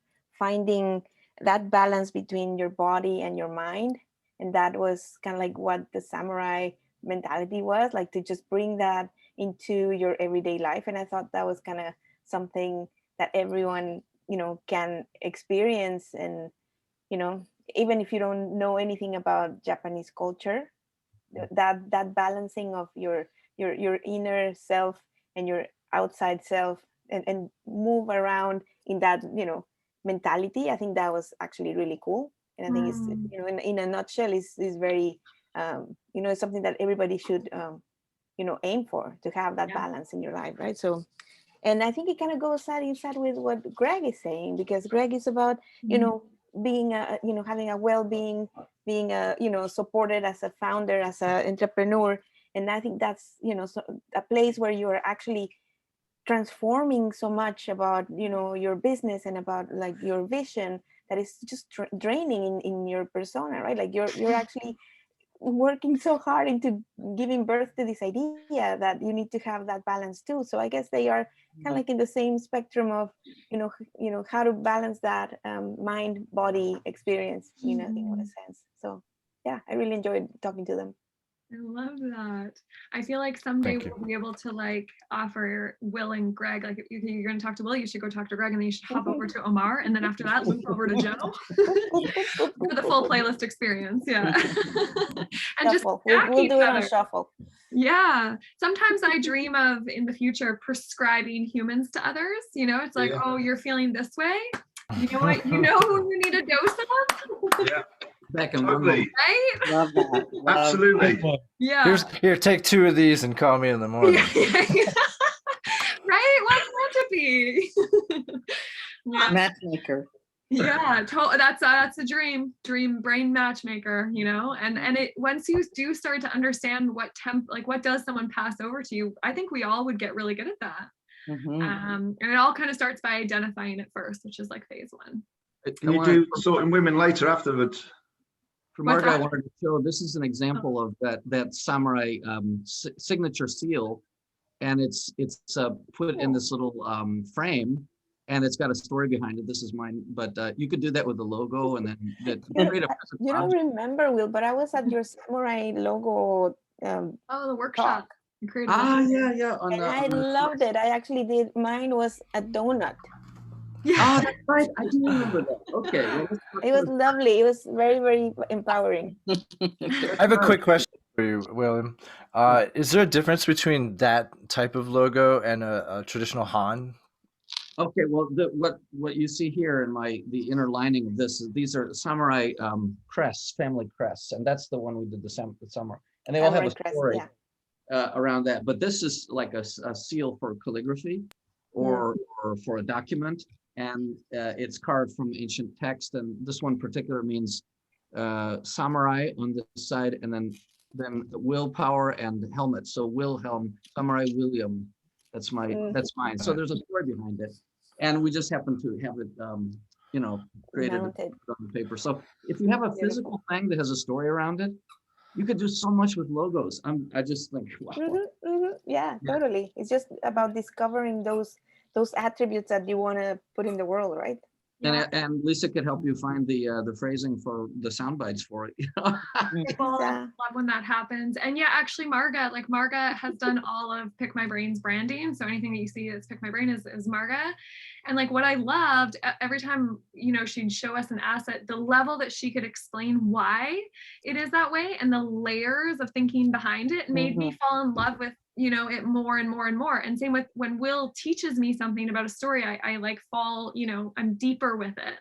finding that balance between your body and your mind. And that was kind of like what the samurai mentality was, like to just bring that into your everyday life. And I thought that was kind of something that everyone, can experience. And, even if you don't know anything about Japanese culture, that balancing of your inner self and your outside self and move around in that, mentality, I think that was actually really cool. And I think it's, in a nutshell, is very, it's something that everybody should, aim for, to have that balance in your life, right? So, and I think it kind of goes side in side with what Greg is saying, because Greg is about, being having a well-being, being supported as a founder, as an entrepreneur. And I think that's, a place where you're actually transforming so much about, your business and about like your vision, that is just draining in your persona, right? Like you're actually working so hard into giving birth to this idea that you need to have that balance too. So I guess they are kind of like in the same spectrum of, how to balance that mind body experience, in a sense. So yeah, I really enjoyed talking to them. I love that. I feel like someday we'll be able to offer Will and Greg, like if you're going to talk to Will, you should go talk to Greg, and then you should hop over to Omar, and then after that loop over to Joe for the full playlist experience. Yeah. And just we'll do it on shuffle. Yeah. Sometimes I dream of in the future prescribing humans to others. It's like, oh, you're feeling this way. You know what? You know who you need a dose of? Yeah. Back in right? Love that. Absolutely. Yeah. Here, take 2 of these and call me in the morning. Right? What's meant to be? Matchmaker. Yeah, that's a dream brain matchmaker, and it, once you do start to understand what does someone pass over to you, I think we all would get really good at that. And it all kind of starts by identifying it first, which is like phase 1. Can you do sorting women later afterwards? For Marga, I wanted to show, this is an example of that samurai signature seal, and it's put in this little frame, and it's got a story behind it. This is mine, but you could do that with the logo, and then create a You don't remember, Will, but I was at your samurai logo. The workshop. Yeah. I loved it. I actually did. Mine was a donut. Yeah. That's right. I do remember that. Okay. Well, it was lovely. It was very, very empowering. I have a quick question for you, William. Is there a difference between that type of logo and a traditional Han? Okay, well, what you see here in the inner lining of this is these are samurai crests, family crests, and that's the one we did the samurai, and they all have a story around that. But this is like a seal for calligraphy, or for a document, and it's carved from ancient text. And this one particular means samurai on this side, and then willpower and helmet. So Wilhelm, Samurai William. That's mine. So there's a story behind it, and we just happen to have it, created on the paper. So if you have a physical thing that has a story around it, you could do so much with logos. I just like, wow. Yeah, totally. It's just about discovering those attributes that you want to put in the world, right? And Lisa could help you find the phrasing for the sound bites for it. People love when that happens. And yeah, actually Marga has done all of Pick My Brain's branding. So anything that you see as Pick My Brain is Marga. And like what I loved, every time, she'd show us an asset, the level that she could explain why it is that way and the layers of thinking behind it made me fall in love with it more and more and more. And same with when Will teaches me something about a story, I like fall, I'm deeper with it.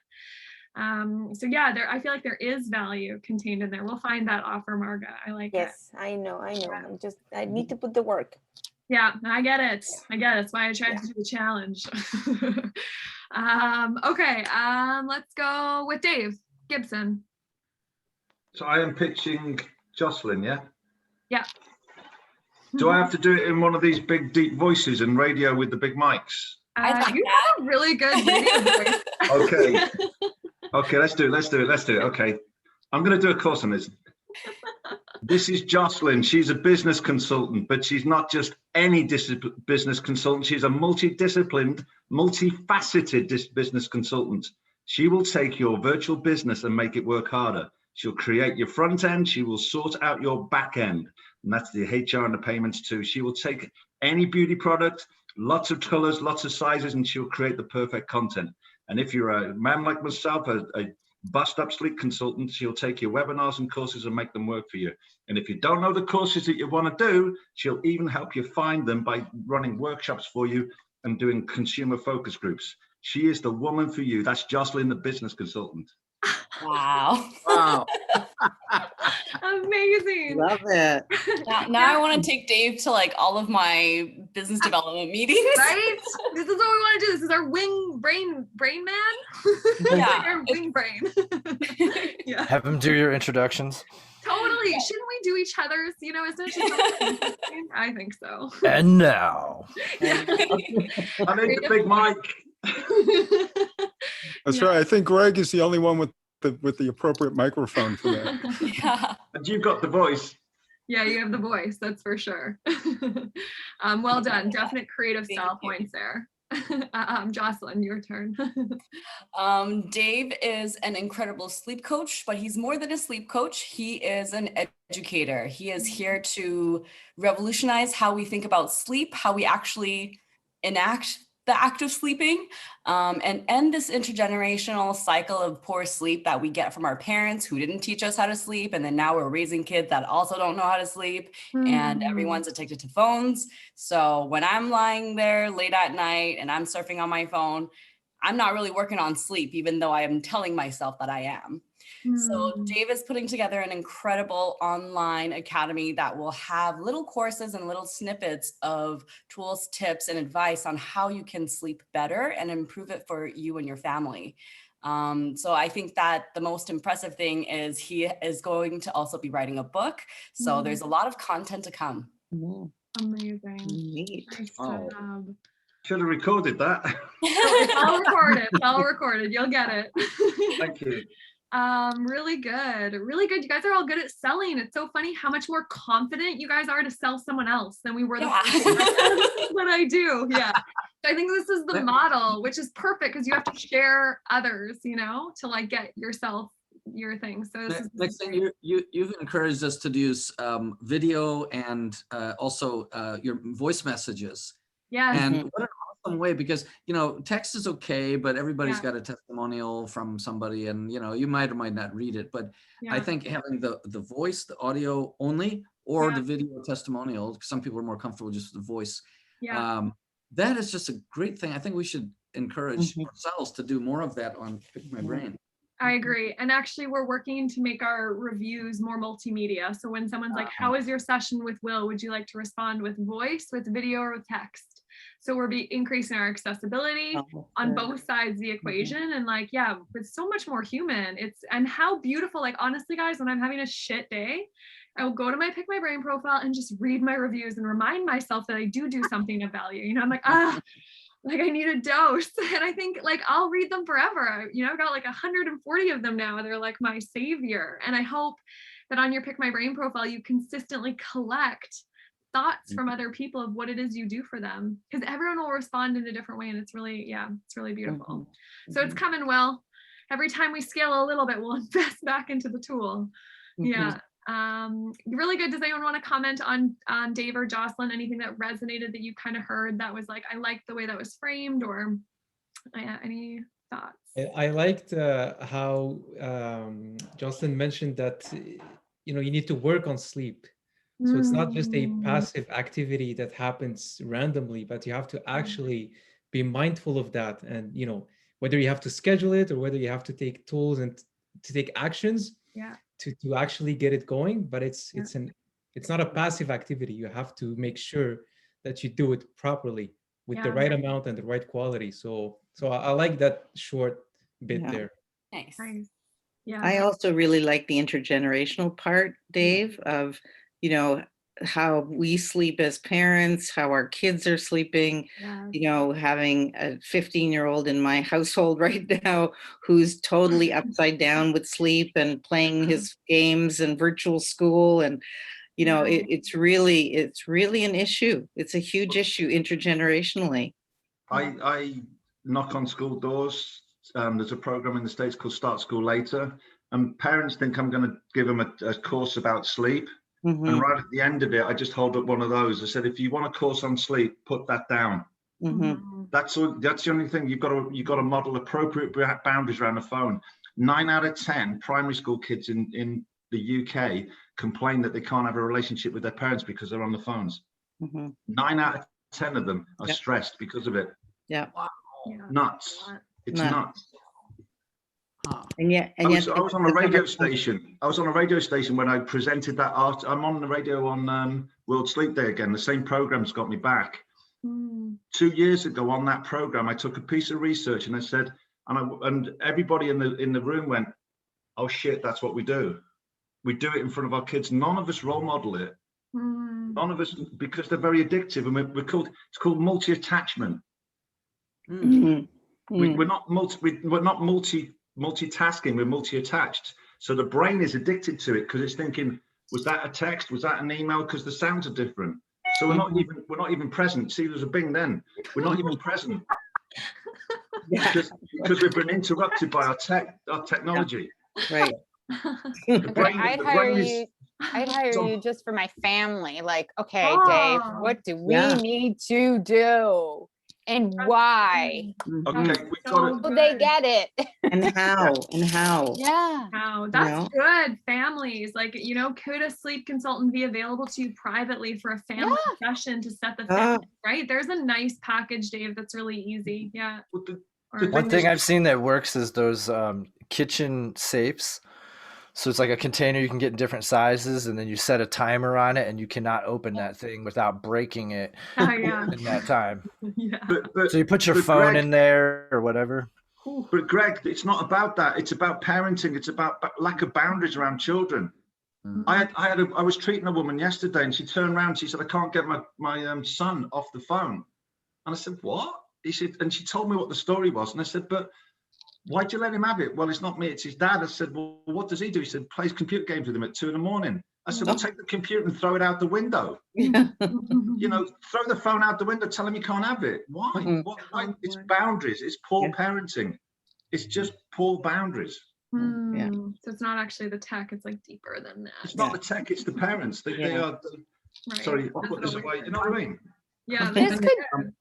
So yeah, I feel like there is value contained in there. We'll find that offer, Marga. I like it. Yes, I know. I need to put the work. Yeah, I get it. That's why I tried to do the challenge. Okay, let's go with Dave Gibson. So I am pitching Jocelyn, yeah? Yeah. Do I have to do it in one of these big deep voices and radio with the big mics? You have a really good radio voice. Okay, let's do it. Okay, I'm going to do a course on this. This is Jocelyn. She's a business consultant, but she's not just any business consultant. She's a multidisciplined, multifaceted business consultant. She will take your virtual business and make it work harder. She'll create your front end. She will sort out your back end. And that's the HR and the payments too. She will take any beauty product, lots of colors, lots of sizes, and she'll create the perfect content. And if you're a man like myself, a bust up sleek consultant, she'll take your webinars and courses and make them work for you. And if you don't know the courses that you want to do, she'll even help you find them by running workshops for you and doing consumer focus groups. She is the woman for you. That's Jocelyn, the business consultant. Wow. Amazing. Love it. Now I want to take Dave to like all of my business development meetings. Right? This is what we want to do. This is our brain man. Yeah. Our wing brain. Yeah. Have him do your introductions. Totally. Shouldn't we do each other's, isn't it just interesting? I think so. And now. I need the big mic. That's right. I think Greg is the only one with the appropriate microphone for that. Yeah. And you've got the voice. Yeah, you have the voice, that's for sure. Well done. Definite creative style points there. Jocelyn, your turn. Dave is an incredible sleep coach, but he's more than a sleep coach. He is an educator. He is here to revolutionize how we think about sleep, how we actually enact the act of sleeping, and end this intergenerational cycle of poor sleep that we get from our parents who didn't teach us how to sleep. And then now we're raising kids that also don't know how to sleep, and everyone's addicted to phones. So when I'm lying there late at night and I'm surfing on my phone, I'm not really working on sleep, even though I am telling myself that I am. So Dave is putting together an incredible online academy that will have little courses and little snippets of tools, tips, and advice on how you can sleep better and improve it for you and your family. So I think that the most impressive thing is he is going to also be writing a book. So there's a lot of content to come. Amazing. Neat. Should have recorded that. It's all recorded. It's all recorded. You'll get it. Thank you. Really good. You guys are all good at selling. It's so funny how much more confident you guys are to sell someone else than we were the first time. This is what I do. Yeah. So I think this is the model, which is perfect because you have to share others, to like get yourself your thing. So next thing you've encouraged us to use video and also your voice messages. Yeah. And what an awesome way, because text is okay, but everybody's got a testimonial from somebody, and you might or might not read it. But I think having the voice, the audio only, or the video testimonial, some people are more comfortable just with the voice. That is just a great thing. I think we should encourage ourselves to do more of that on Pick My Brain. I agree. And actually, we're working to make our reviews more multimedia. So when someone's like, how was your session with Will? Would you like to respond with voice, with video, or with text? So we're increasing our accessibility on both sides of the equation. And like, yeah, it's so much more human. And how beautiful, like, honestly, guys, when I'm having a shit day, I will go to my Pick My Brain profile and just read my reviews and remind myself that I do something of value. You know, I'm like, like I need a dose. And I think like I'll read them forever. You know, I've got like 140 of them now. They're like my savior. And I hope that on your Pick My Brain profile, you consistently collect thoughts from other people of what it is you do for them, because everyone will respond in a different way. And it's really, it's really beautiful. So it's coming well. Every time we scale a little bit, we'll invest back into the tool. Yeah. Really good. Does anyone want to comment on Dave or Jocelyn, anything that resonated that you kind of heard that was like, I liked the way that was framed, or any thoughts? I liked how Jocelyn mentioned that, you know, you need to work on sleep. So it's not just a passive activity that happens randomly, but you have to actually be mindful of that. And, you know, whether you have to schedule it or whether you have to take tools and to take actions to actually get it going. But it's not a passive activity. You have to make sure that you do it properly with the right amount and the right quality. So I like that short bit there. Nice. Yeah. I also really like the intergenerational part, Dave, of, you know, how we sleep as parents, how our kids are sleeping, you know, having a 15-year-old in my household right now who's totally upside down with sleep and playing his games and virtual school. And, you know, it's really an issue. It's a huge issue intergenerationally. I knock on school doors. There's a program in the States called Start School Later, and parents think I'm going to give them a course about sleep. And right at the end of it, I just hold up one of those. I said, if you want a course on sleep, put that down. That's the only thing. You've got to model appropriate boundaries around the phone. 9 out of 10 primary school kids in the UK complain that they can't have a relationship with their parents because they're on the phones. 9 out of 10 of them are stressed because of it. Wow. Nuts. It's nuts. And yet, I was on a radio station. I was on a radio station when I presented that art. I'm on the radio on World Sleep Day again. The same program's got me back. 2 years ago on that program, I took a piece of research and I said, and everybody in the room went, "Oh shit, that's what we do. We do it in front of our kids." None of us role model it. None of us, because they're very addictive, and it's called multi-attachment. We're not multitasking, we're multi-attached. So the brain is addicted to it because it's thinking, was that a text? Was that an email? Because the sounds are different. So we're not even present. See, there's a bing then. We're not even present. Because we've been interrupted by our technology. Right. I'd hire you just for my family. Like, okay, Dave, what do we need to do? And why? Okay, so they get it. And how? Yeah. Wow, that's good. Families, like, you know, could a sleep consultant be available to you privately for a family session to set the family, right? There's a nice package, Dave, that's really easy. Yeah. One thing I've seen that works is those kitchen safes. So it's like a container you can get in different sizes, and then you set a timer on it, and you cannot open that thing without breaking it in that time. So you put your phone in there or whatever. But Greg, it's not about that. It's about parenting. It's about lack of boundaries around children. I was treating a woman yesterday, and she turned around. She said, "I can't get my son off the phone." And I said, "What?" He said, and she told me what the story was. And I said, "But why'd you let him have it?" "Well, it's not me, it's his dad." I said, "Well, what does he do?" He said, "Plays computer games with him at 2 a.m. I said, "Well, take the computer and throw it out the window." You know, throw the phone out the window, tell him you can't have it. Why? Why? It's boundaries. It's poor parenting. It's just poor boundaries. So it's not actually the tech, it's like deeper than that. It's not the tech, it's the parents. They are, sorry, I'll put this away. You know what I mean? Yeah.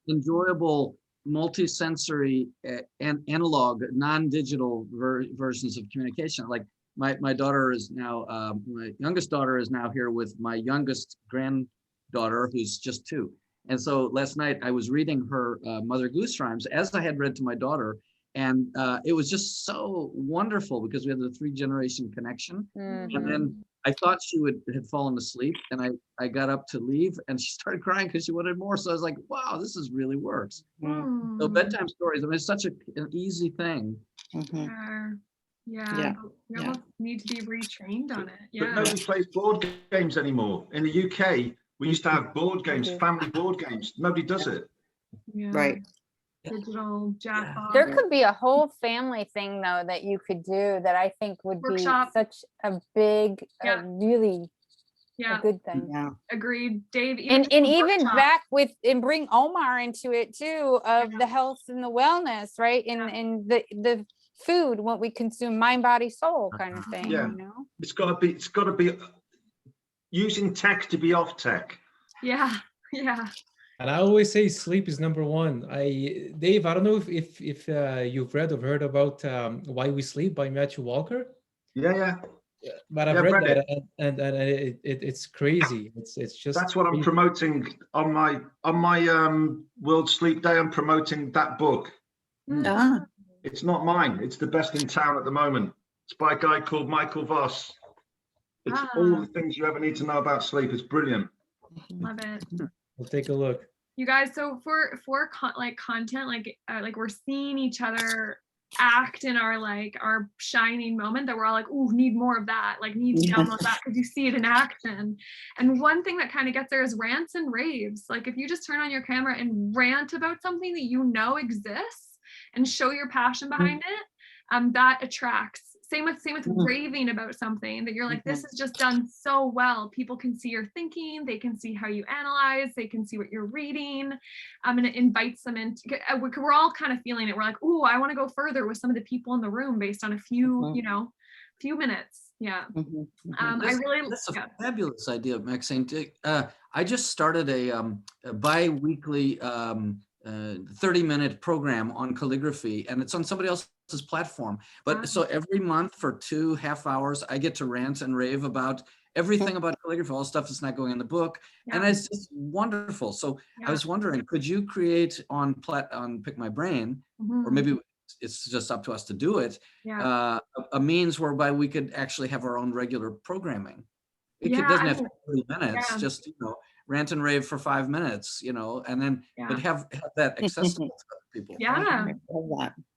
Enjoyable multi-sensory and analog, non-digital versions of communication. Like my daughter is now, my youngest daughter is now here with my youngest granddaughter, who's just 2. And so last night I was reading her Mother Goose rhymes as I had read to my daughter. And it was just so wonderful because we had the 3-generation connection. Mm-hmm. And then I thought she had fallen asleep, and I got up to leave, and she started crying because she wanted more. So I was like, wow, this is really works. Mm-hmm. So bedtime stories, I mean, it's such an easy thing. Mm-hmm. Yeah. We almost need to be retrained on it. Yeah. But nobody plays board games anymore. In the UK, we used to have board games, family board games. Nobody does it. Yeah. Right. Digital jackpot. There could be a whole family thing though that you could do that I think would Workshop. be such a big, really a good thing. Yeah. Agreed, Dave. And even back and bring Omar into it too, of the health and the wellness, right? And the food, what we consume, mind, body, soul kind of thing. Yeah. You know? It's got to be using tech to be off tech. Yeah. Yeah. And I always say sleep is number one. Dave, I don't know if you've read or heard about Why We Sleep by Matthew Walker. Yeah. But I've read that, and it's crazy. It's just that's what I'm promoting on my World Sleep Day. I'm promoting that book. Ah. It's not mine. It's the best in town at the moment. It's by a guy called Michael Voss. It's all the things you ever need to know about sleep. It's brilliant. Love it. We'll take a look. You guys, so for content, like we're seeing each other act in our shining moment that we're all like, ooh, need more of that, like need to download that, because you see it in action. And one thing that kind of gets there is rants and raves. Like if you just turn on your camera and rant about something that you know exists and show your passion behind it, that attracts. Same with raving about something that you're like, this is just done so well. People can see your thinking, they can see how you analyze, they can see what you're reading, and it invites them into. We're all kind of feeling it. We're like, ooh, I want to go further with some of the people in the room based on a few, few minutes. Yeah. That's a fabulous idea, Maxine. I just started a bi-weekly 30-minute program on calligraphy, and it's on somebody else's platform. But so every month for 2 half hours, I get to rant and rave about everything about calligraphy, all stuff that's not going in the book. And it's just wonderful. So I was wondering, could you create on Pick My Brain, or maybe it's just up to us to do it, a means whereby we could actually have our own regular programming. It doesn't have to be 30 minutes, just, rant and rave for 5 minutes, and then but have that accessible to people. Yeah,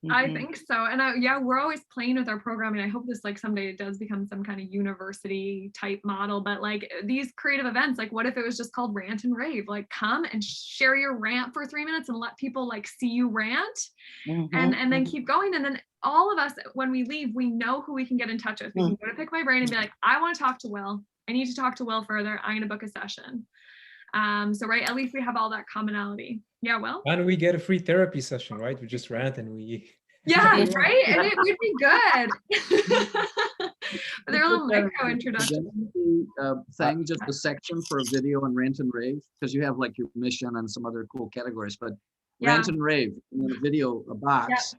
I think so. And we're always playing with our programming. I hope this someday it does become some kind of university type model, but these creative events, what if it was just called Rant and Rave? Come and share your rant for 3 minutes and let people see you rant, and then keep going. And then all of us, when we leave, we know who we can get in touch with. We can go to Pick My Brain and be like, I want to talk to Will. I need to talk to Will further. I'm going to book a session. So at least we have all that commonality. Yeah, Will? And we get a free therapy session, right? We just rant and we... Yeah, right? And it would be good. They're a little micro introduction. Saying just a section for a video on Rant and Rave, because you have your mission and some other cool categories, but Rant and Rave, and then a video, a box.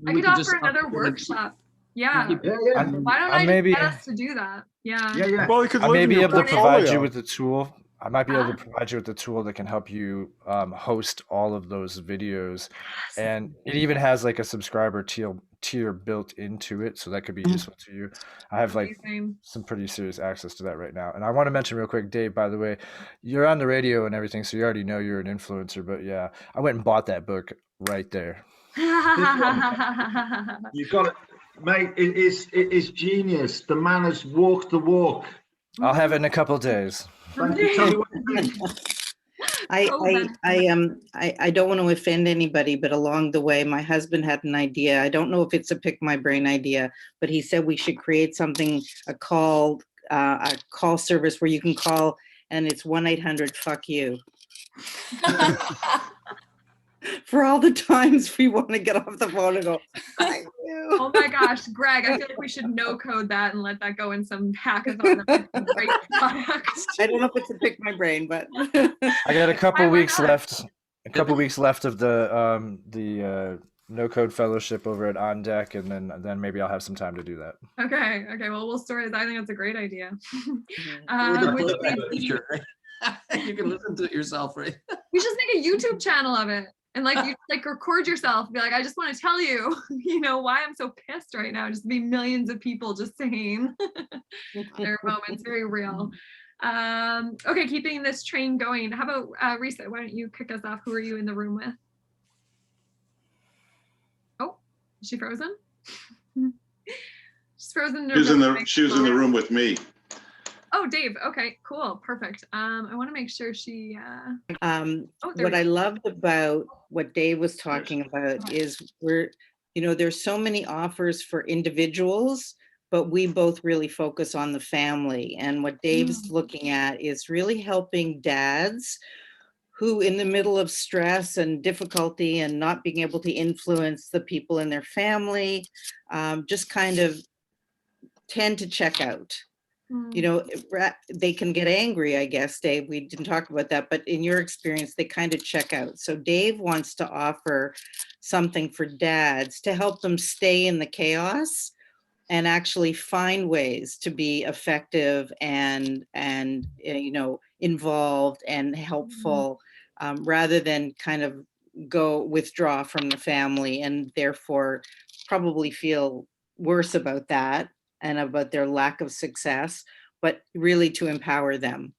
I could offer another workshop. Yeah. Why don't I just get us to do that? Yeah. Well, I may be able to provide you with the tool. I might be able to provide you with the tool that can help you host all of those videos. And it even has a subscriber tier built into it. So that could be useful to you. I have some pretty serious access to that right now. And I want to mention real quick, Dave, by the way, you're on the radio and everything, so you already know you're an influencer. But yeah, I went and bought that book right there. You've got it, mate. It is genius. The man has walked the walk. I'll have it in a couple of days. Thank you. Tell me what you think. I don't want to offend anybody, but along the way, my husband had an idea. I don't know if it's a Pick My Brain idea, but he said we should create something, a call service where you can call, and it's 1-800-FUCK-YOU. For all the times we want to get off the phone and go, thank you. Oh my gosh, Greg, I feel like we should no code that and let that go in some hackathon. Great product. I don't know if it's a Pick My Brain, but I got a couple weeks left. A couple weeks left of the no code fellowship over at On Deck, and then maybe I'll have some time to do that. Okay. Well, we'll store it. I think that's a great idea. You can listen to it yourself, right? You just make a YouTube channel of it. And like you like record yourself, be like, I just want to tell you, why I'm so pissed right now. Just be millions of people just saying their moments, very real. Okay, keeping this train going. How about Resa? Why don't you kick us off? Who are you in the room with? Oh, is she frozen? She's frozen. She was in the room with me. Oh, Dave. Okay, cool. Perfect. I want to make sure she. What I loved about what Dave was talking about is there's so many offers for individuals, but we both really focus on the family. And what Dave's looking at is really helping dads who, in the middle of stress and difficulty and not being able to influence the people in their family, just kind of tend to check out. They can get angry, I guess, Dave. We didn't talk about that, but in your experience, they kind of check out. So Dave wants to offer something for dads to help them stay in the chaos and actually find ways to be effective and involved and helpful, rather than kind of withdraw from the family and therefore probably feel worse about that and about their lack of success, but really to empower them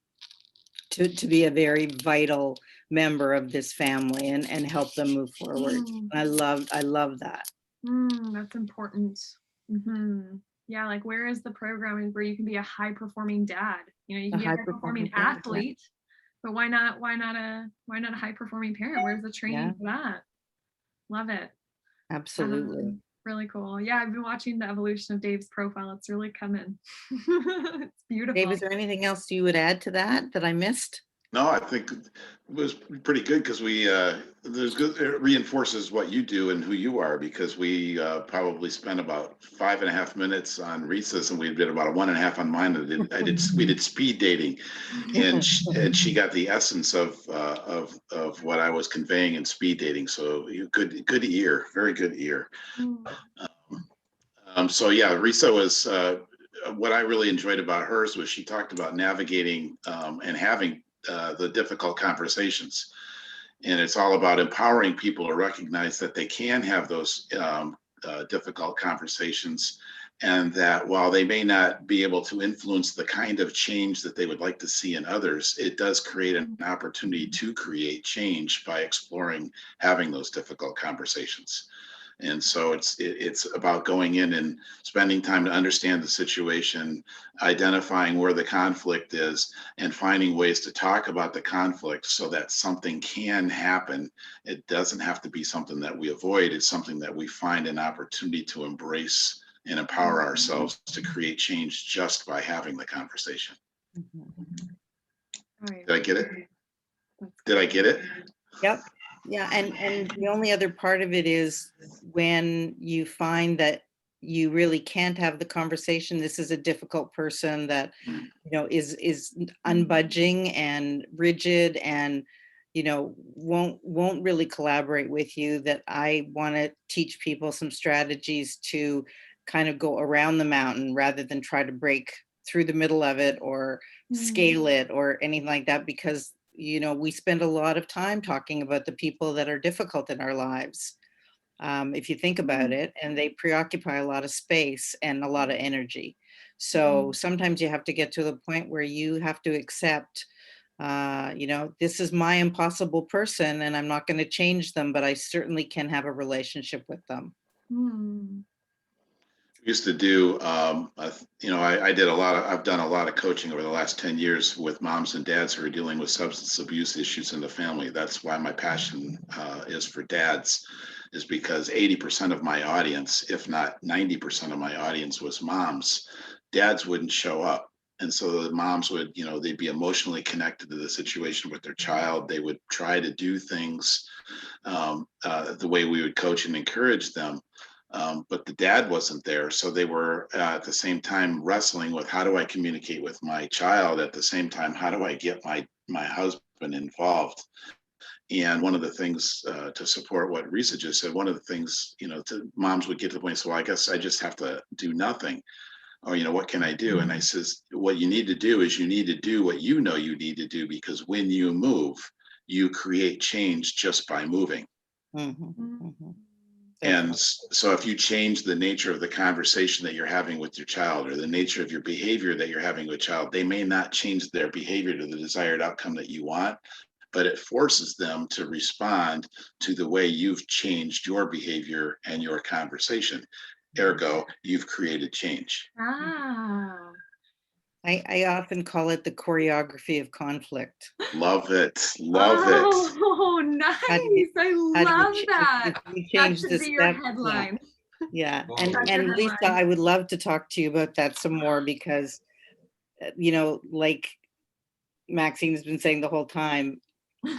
to be a very vital member of this family and help them move forward. I love that. That's important. Yeah, like where is the programming where you can be a high performing dad? You can be a high performing athlete, but why not a high performing parent? Where's the training for that? Love it. Absolutely. Really cool. Yeah, I've been watching the evolution of Dave's profile. It's really coming. It's beautiful. Dave, is there anything else you would add to that I missed? No, I think it was pretty good because it reinforces what you do and who you are, because we probably spent about 5.5 minutes on Resa's and we did about 1.5 on mine. We did speed dating, and she got the essence of what I was conveying in speed dating. So good ear, very good ear. So yeah, Resa was what I really enjoyed about hers was she talked about navigating and having the difficult conversations, and it's all about empowering people to recognize that they can have those difficult conversations, and that while they may not be able to influence the kind of change that they would like to see in others, it does create an opportunity to create change by exploring having those difficult conversations. And so it's about going in and spending time to understand the situation, identifying where the conflict is, and finding ways to talk about the conflict so that something can happen. It doesn't have to be something that we avoid. It's something that we find an opportunity to embrace and empower ourselves to create change just by having the conversation. Did I get it? Did I get it? Yep. Yeah, and the only other part of it is when you find that you really can't have the conversation. This is a difficult person that is unbudging and rigid and won't really collaborate with you. That I want to teach people some strategies to kind of go around the mountain rather than try to break through the middle of it or scale it or anything like that, because we spend a lot of time talking about the people that are difficult in our lives, if you think about it, and they preoccupy a lot of space and a lot of energy. So sometimes you have to get to the point where you have to accept, this is my impossible person and I'm not going to change them, but I certainly can have a relationship with them. Used to do, I've done a lot of coaching over the last 10 years with moms and dads who are dealing with substance abuse issues in the family. That's why my passion is for dads, is because 80% of my audience, if not 90% of my audience, was moms. Dads wouldn't show up. And so the moms would, they'd be emotionally connected to the situation with their child. They would try to do things the way we would coach and encourage them. But the dad wasn't there. So they were at the same time wrestling with, how do I communicate with my child? At the same time, how do I get my husband involved? And one of the things to support what Resa just said, one of the things, moms would get to the point, so I guess I just have to do nothing. oh, what can I do? And I says, what you need to do is you need to do what you know you need to do, because when you move, you create change just by moving. And so if you change the nature of the conversation that you're having with your child, or the nature of your behavior that you're having with a child, they may not change their behavior to the desired outcome that you want, but it forces them to respond to the way you've changed your behavior and your conversation. Ergo, you've created change. I often call it the choreography of conflict. Love it. Love it. Oh, nice. I love that. Change that the should be your step. headline. Yeah. That's your And Lisa, headline. I would love to talk to you about that some more, because, like Maxine's been saying the whole time,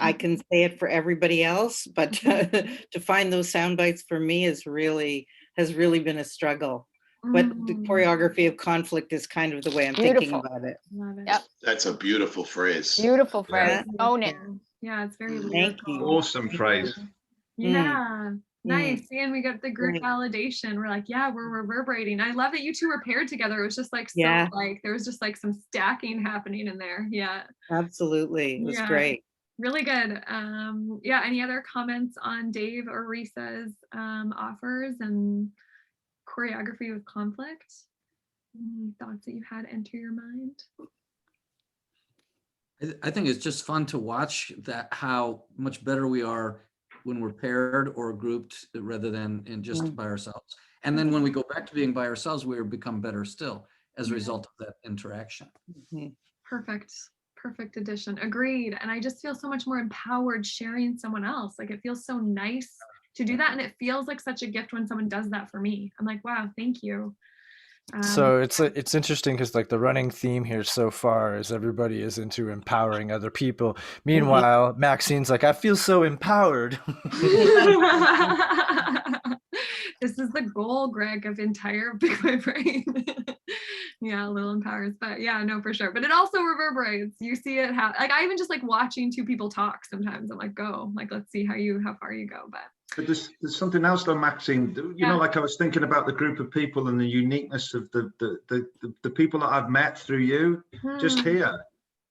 I can say it for everybody else, but to find those sound bites for me has really been a struggle. But the choreography of conflict is kind of the way I'm thinking about it. Love it. Yep. That's a beautiful phrase. Beautiful phrase. Own it. Yeah, it's very Thank you. Awesome phrase. Yeah. Nice. And we got the group validation. We're like, yeah, we're reverberating. I love that you two were paired together. It was just like, so like, there was just like some stacking happening in there. Yeah. Absolutely. It was great. Really good. Yeah. Any other comments on Dave or Resa's offers and choreography with conflict? Any thoughts that you had enter your mind? I think it's just fun to watch that, how much better we are when we're paired or grouped rather than in just by ourselves. And then when we go back to being by ourselves, we become better still as a result of that interaction. Perfect addition. Agreed. And I just feel so much more empowered sharing someone else. Like, it feels so nice to do that. And it feels like such a gift when someone does that for me. I'm like, wow, thank you. So it's interesting because like the running theme here so far is everybody is into empowering other people. Meanwhile, Maxine's like, I feel so empowered. This is the goal, Greg, of entire Big My Brain. Yeah, a little empowers, but yeah, no, for sure. But it also reverberates. You see it like I even just like watching two people talk sometimes. I'm like, go, like, let's see how far you go. But there's something else though, Maxine. You know, like I was thinking about the group of people and the uniqueness of the people that I've met through you just here.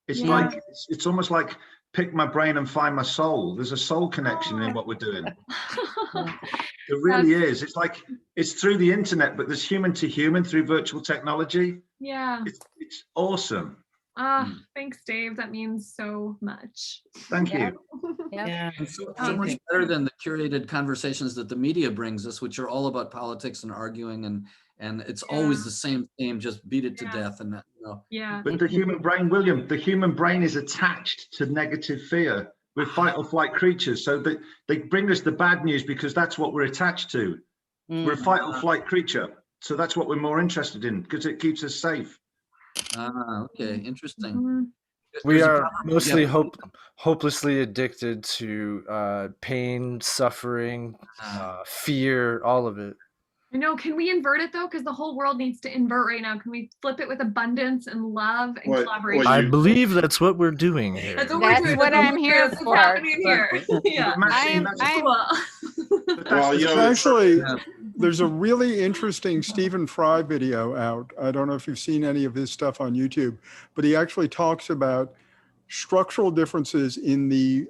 It's like it's almost like pick my brain and find my soul. There's a soul connection in what we're doing. It really is. It's like it's through the internet, but there's human to human through virtual technology. Yeah. It's awesome. Thanks, Dave. That means so much. Thank you. Yeah. And so much better than the curated conversations that the media brings us, which are all about politics and arguing, and it's always the same theme, just beat it to death. And that, But the human brain, William, the human brain is attached to negative fear. We're fight or flight creatures. So they bring us the bad news because that's what we're attached to. We're a fight or flight creature. So that's what we're more interested in because it keeps us safe. Okay, interesting. We are mostly hopelessly addicted to pain, suffering, fear, all of it. I know. Can we invert it though? Because the whole world needs to invert right now. Can we flip it with abundance and love and collaboration? I believe that's what we're doing here. That's what I'm here for. Happening here. Yeah. Actually, there's a really interesting Stephen Fry video out. I don't know if you've seen any of his stuff on YouTube, but he actually talks about structural differences in the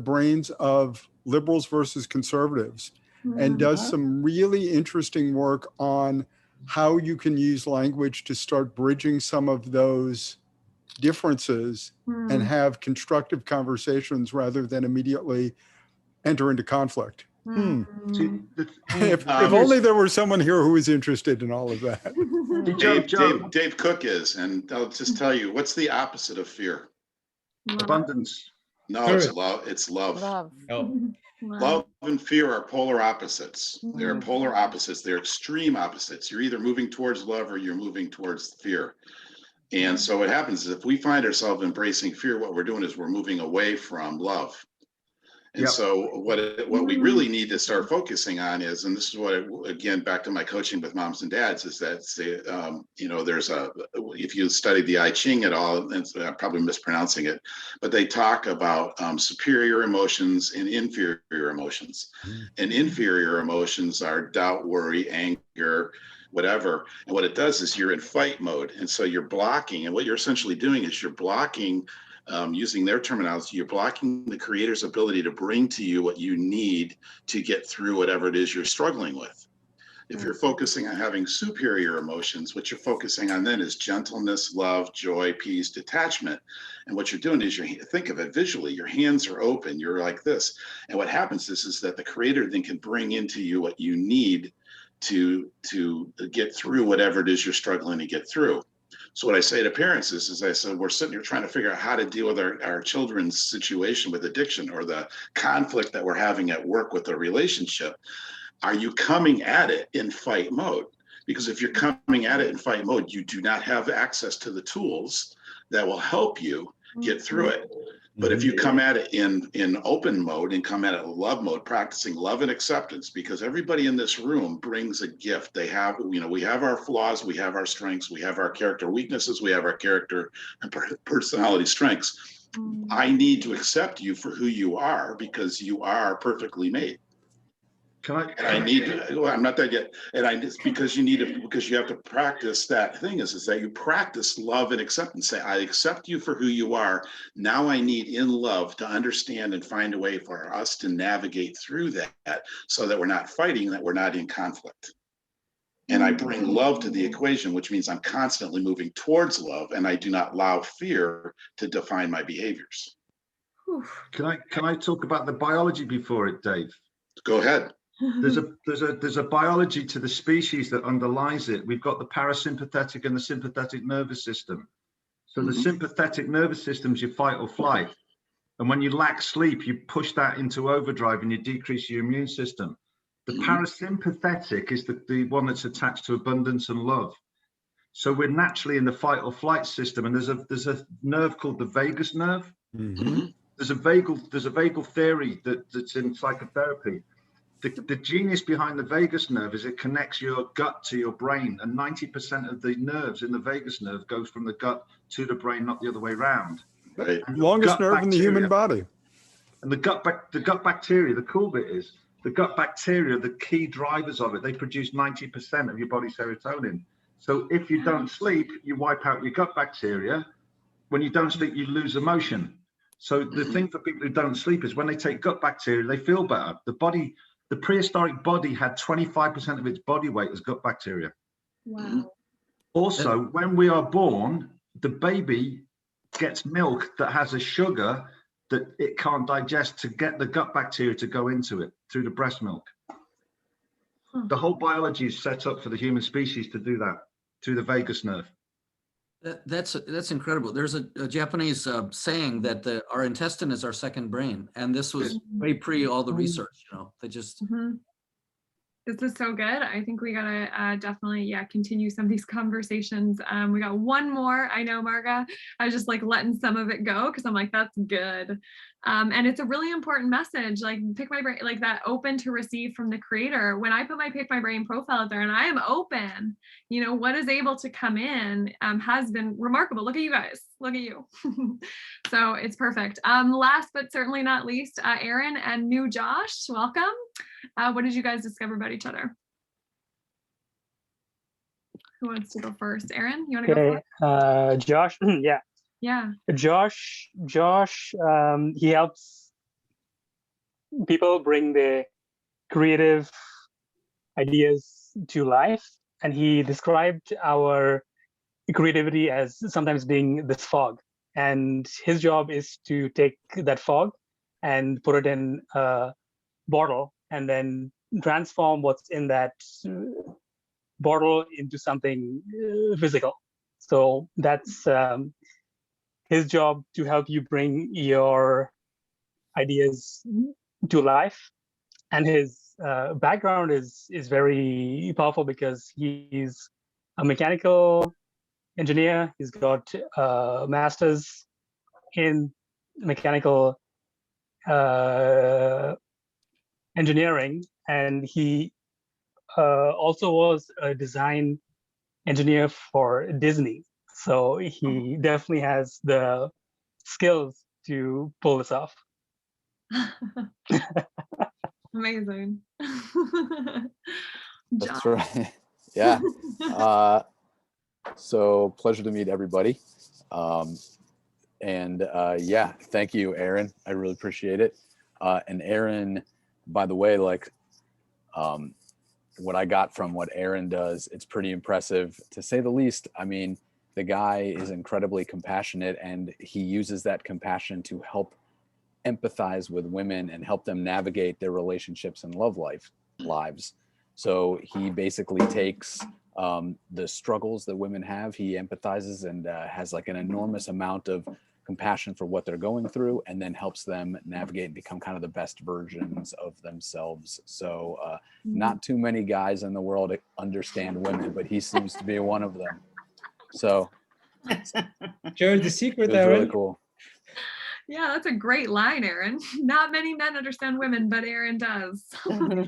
brains of liberals versus conservatives, and does some really interesting work on how you can use language to start bridging some of those differences and have constructive conversations rather than immediately enter into conflict. If only there were someone here who was interested in all of that. Dave Cooke is, and I'll just tell you, what's the opposite of fear? Abundance. No, it's love. It's love. Love and fear are polar opposites. They're polar opposites. They're extreme opposites. You're either moving towards love or you're moving towards fear. And so what happens is if we find ourselves embracing fear, what we're doing is we're moving away from love. And so what we really need to start focusing on is, and this is what, again, back to my coaching with moms and dads, is that, there's if you study the I Ching at all, and I'm probably mispronouncing it, but they talk about superior emotions and inferior emotions. And inferior emotions are doubt, worry, anger, whatever. And what it does is you're in fight mode. And so you're blocking. And what you're essentially doing is you're blocking, using their terminology, you're blocking the creator's ability to bring to you what you need to get through whatever it is you're struggling with. If you're focusing on having superior emotions, what you're focusing on then is gentleness, love, joy, peace, detachment. And what you're doing is think of it visually, your hands are open, you're like this. And what happens is that the creator then can bring into you what you need to get through whatever it is you're struggling to get through. So what I say to parents is I said, we're sitting here trying to figure out how to deal with our children's situation with addiction or the conflict that we're having at work with their relationship. Are you coming at it in fight mode? Because if you're coming at it in fight mode, you do not have access to the tools that will help you get through it. But if you come at it in open mode and come at it in love mode, practicing love and acceptance, because everybody in this room brings a gift. They have, we have our flaws, we have our strengths, we have our character weaknesses, we have our character and personality strengths. I need to accept you for who you are because you are perfectly made. I'm not there yet. And because you have to practice that thing is that you practice love and acceptance. Say, I accept you for who you are. Now I need in love to understand and find a way for us to navigate through that so that we're not fighting, that we're not in conflict. And I bring love to the equation, which means I'm constantly moving towards love and I do not allow fear to define my behaviors. Can I talk about the biology before it, Dave? Go ahead. There's a biology to the species that underlies it. We've got the parasympathetic and the sympathetic nervous system. So the sympathetic nervous system is your fight or flight. And when you lack sleep, you push that into overdrive and you decrease your immune system. The parasympathetic is the one that's attached to abundance and love. So we're naturally in the fight or flight system. And there's a nerve called the vagus nerve. There's a vagal theory that's in psychotherapy. The genius behind the vagus nerve is it connects your gut to your brain, and 90% of the nerves in the vagus nerve goes from the gut to the brain, not the other way around. Right. Longest nerve in the human body. And the gut bacteria, the cool bit is the gut bacteria are the key drivers of it. They produce 90% of your body's serotonin. So if you don't sleep, you wipe out your gut bacteria. When you don't sleep, you lose emotion. So the thing for people who don't sleep is when they take gut bacteria, they feel better. The prehistoric body had 25% of its body weight as gut bacteria. Wow. Also, when we are born, the baby gets milk that has a sugar that it can't digest to get the gut bacteria to go into it through the breast milk. The whole biology is set up for the human species to do that through the vagus nerve. That's incredible. There's a Japanese saying that our intestine is our second brain, and this was way pre all the research. They just. This is so good. I think we gotta definitely continue some of these conversations. We got one more. I know, Marga. I was just like letting some of it go because I'm like, that's good. And it's a really important message. Like pick my brain, like that open to receive from the creator. When I put my pick my brain profile out there and I am open, what is able to come in has been remarkable. Look at you guys. Look at you. So it's perfect. Last but certainly not least, Aaron and new Josh, welcome. What did you guys discover about each other? Who wants to go first? Aaron, you want to go first? Josh, yeah. Yeah. Josh, he helps people bring their creative ideas to life. And he described our creativity as sometimes being this fog. And his job is to take that fog and put it in a bottle and then transform what's in that bottle into something physical. So that's his job, to help you bring your ideas to life. And his background is very powerful because he's a mechanical engineer. He's got a master's in mechanical engineering, and he also was a design engineer for Disney. So he definitely has the skills to pull this off. Amazing. That's right. Yeah. So pleasure to meet everybody. Yeah, thank you, Aaron. I really appreciate it. And Aaron, by the way, like what I got from what Aaron does, it's pretty impressive to say the least. I mean, the guy is incredibly compassionate, and he uses that compassion to help empathize with women and help them navigate their relationships and lives. So he basically takes the struggles that women have, he empathizes and has like an enormous amount of compassion for what they're going through, and then helps them navigate and become kind of the best versions of themselves. So not too many guys in the world understand women, but he seems to be one of them. So share the secret, it's Aaron. really cool. Yeah, that's a great line, Aaron. Not many men understand women, but Aaron does.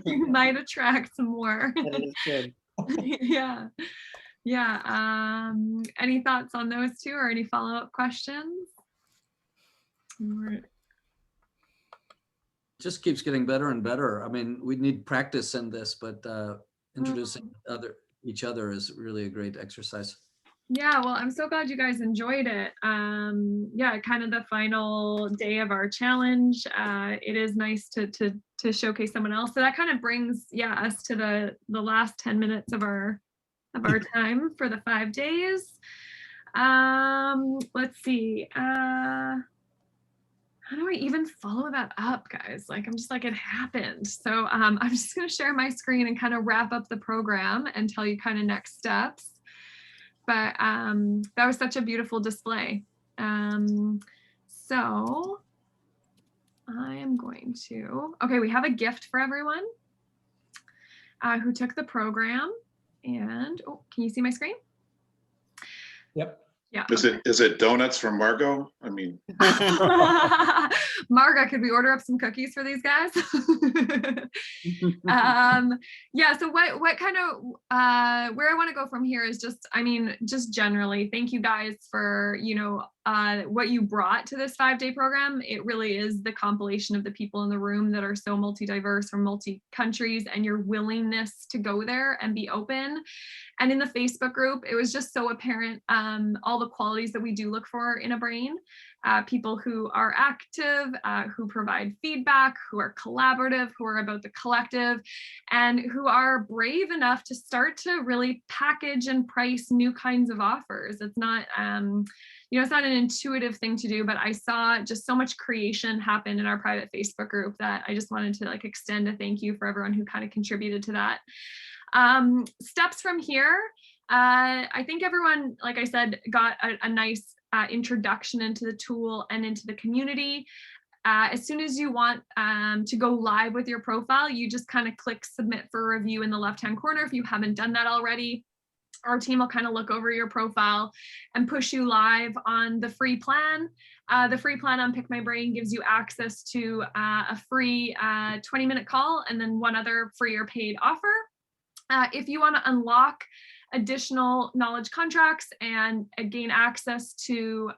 You might attract some more. That is good. Yeah. Yeah. Any thoughts on those two or any follow-up questions? Just keeps getting better and better. I mean, we need practice in this, but introducing each other is really a great exercise. Yeah, well, I'm so glad you guys enjoyed it. Yeah, kind of the final day of our challenge. It is nice to showcase someone else. So that kind of brings us to the last 10 minutes of our time for the 5 days. Let's see. How do I even follow that up, guys? Like, I'm just like, it happened. So I'm just going to share my screen and kind of wrap up the program and tell you kind of next steps. But that was such a beautiful display. So I am going to, okay, we have a gift for everyone who took the program. And, oh, can you see my screen? Yep. Yeah. Is it donuts from Margo? I mean, Marga, could we order up some cookies for these guys? Yeah, so what kind of where I want to go from here is just, I mean, just generally, thank you guys for, you know, what you brought to this 5-day program. It really is the compilation of the people in the room that are so multi-diverse from multi-countries, and your willingness to go there and be open. And in the Facebook group, it was just so apparent all the qualities that we do look for in a brain. People who are active, who provide feedback, who are collaborative, who are about the collective, and who are brave enough to start to really package and price new kinds of offers. It's not, you know, it's not an intuitive thing to do, but I saw just so much creation happen in our private Facebook group that I just wanted to like extend a thank you for everyone who kind of contributed to that. Steps from here. I think everyone, like I said, got a nice introduction into the tool and into the community. As soon as you want to go live with your profile, you just kind of click submit for review in the left-hand corner if you haven't done that already. Our team will kind of look over your profile and push you live on the free plan. The free plan on Pick My Brain gives you access to a free 20-minute call and then one other free or paid offer. If you want to unlock additional knowledge contracts and gain access to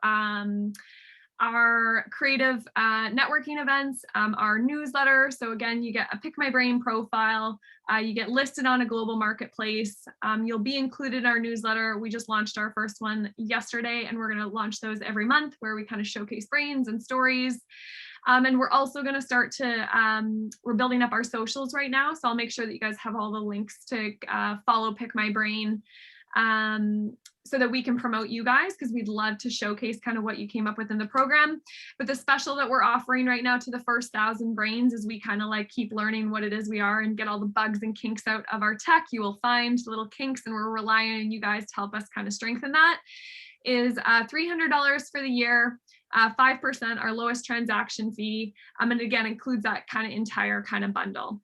our creative networking events, our newsletter. So again, you get a Pick My Brain profile, you get listed on a global marketplace, you'll be included in our newsletter. We just launched our first one yesterday, and we're going to launch those every month where we kind of showcase brains and stories. And we're also going to start to, we're building up our socials right now. So I'll make sure that you guys have all the links to follow Pick My Brain so that we can promote you guys, because we'd love to showcase kind of what you came up with in the program. But the special that we're offering right now to the first 1,000 brains is we kind of like keep learning what it is we are and get all the bugs and kinks out of our tech. You will find little kinks, and we're relying on you guys to help us kind of strengthen that. Is $300 for the year. 5% our lowest transaction fee, and again includes that kind of entire kind of bundle.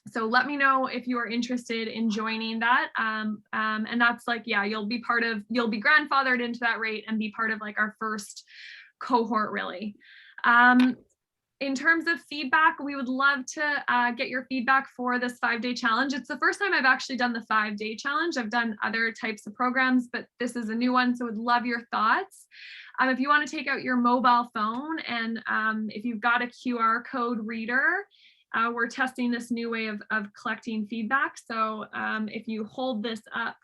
So let me know if you are interested in joining that, and that's like, yeah, you'll be grandfathered into that rate and be part of like our first cohort, really. in terms of feedback, we would love to get your feedback for this 5-day challenge. It's the first time I've actually done the 5-day challenge. I've done other types of programs, but this is a new one, so would love your thoughts. If you want to take out your mobile phone and if you've got a QR code reader, we're testing this new way of collecting feedback. So if you hold this up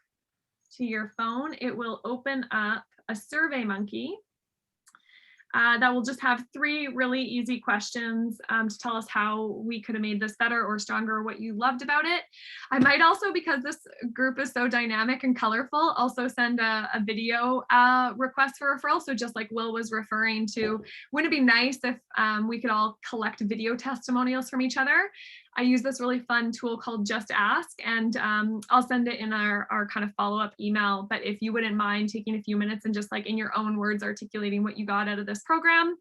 to your phone, it will open up a Survey Monkey that will just have 3 really easy questions to tell us how we could have made this better or stronger, or what you loved about it. I might also, because this group is so dynamic and colorful, also send a video request for referral. So just like Will was referring to, wouldn't it be nice if we could all collect video testimonials from each other? I use this really fun tool called Just Ask, and I'll send it in our kind of follow-up email. But if you wouldn't mind taking a few minutes and just like in your own words articulating what you got out of this program.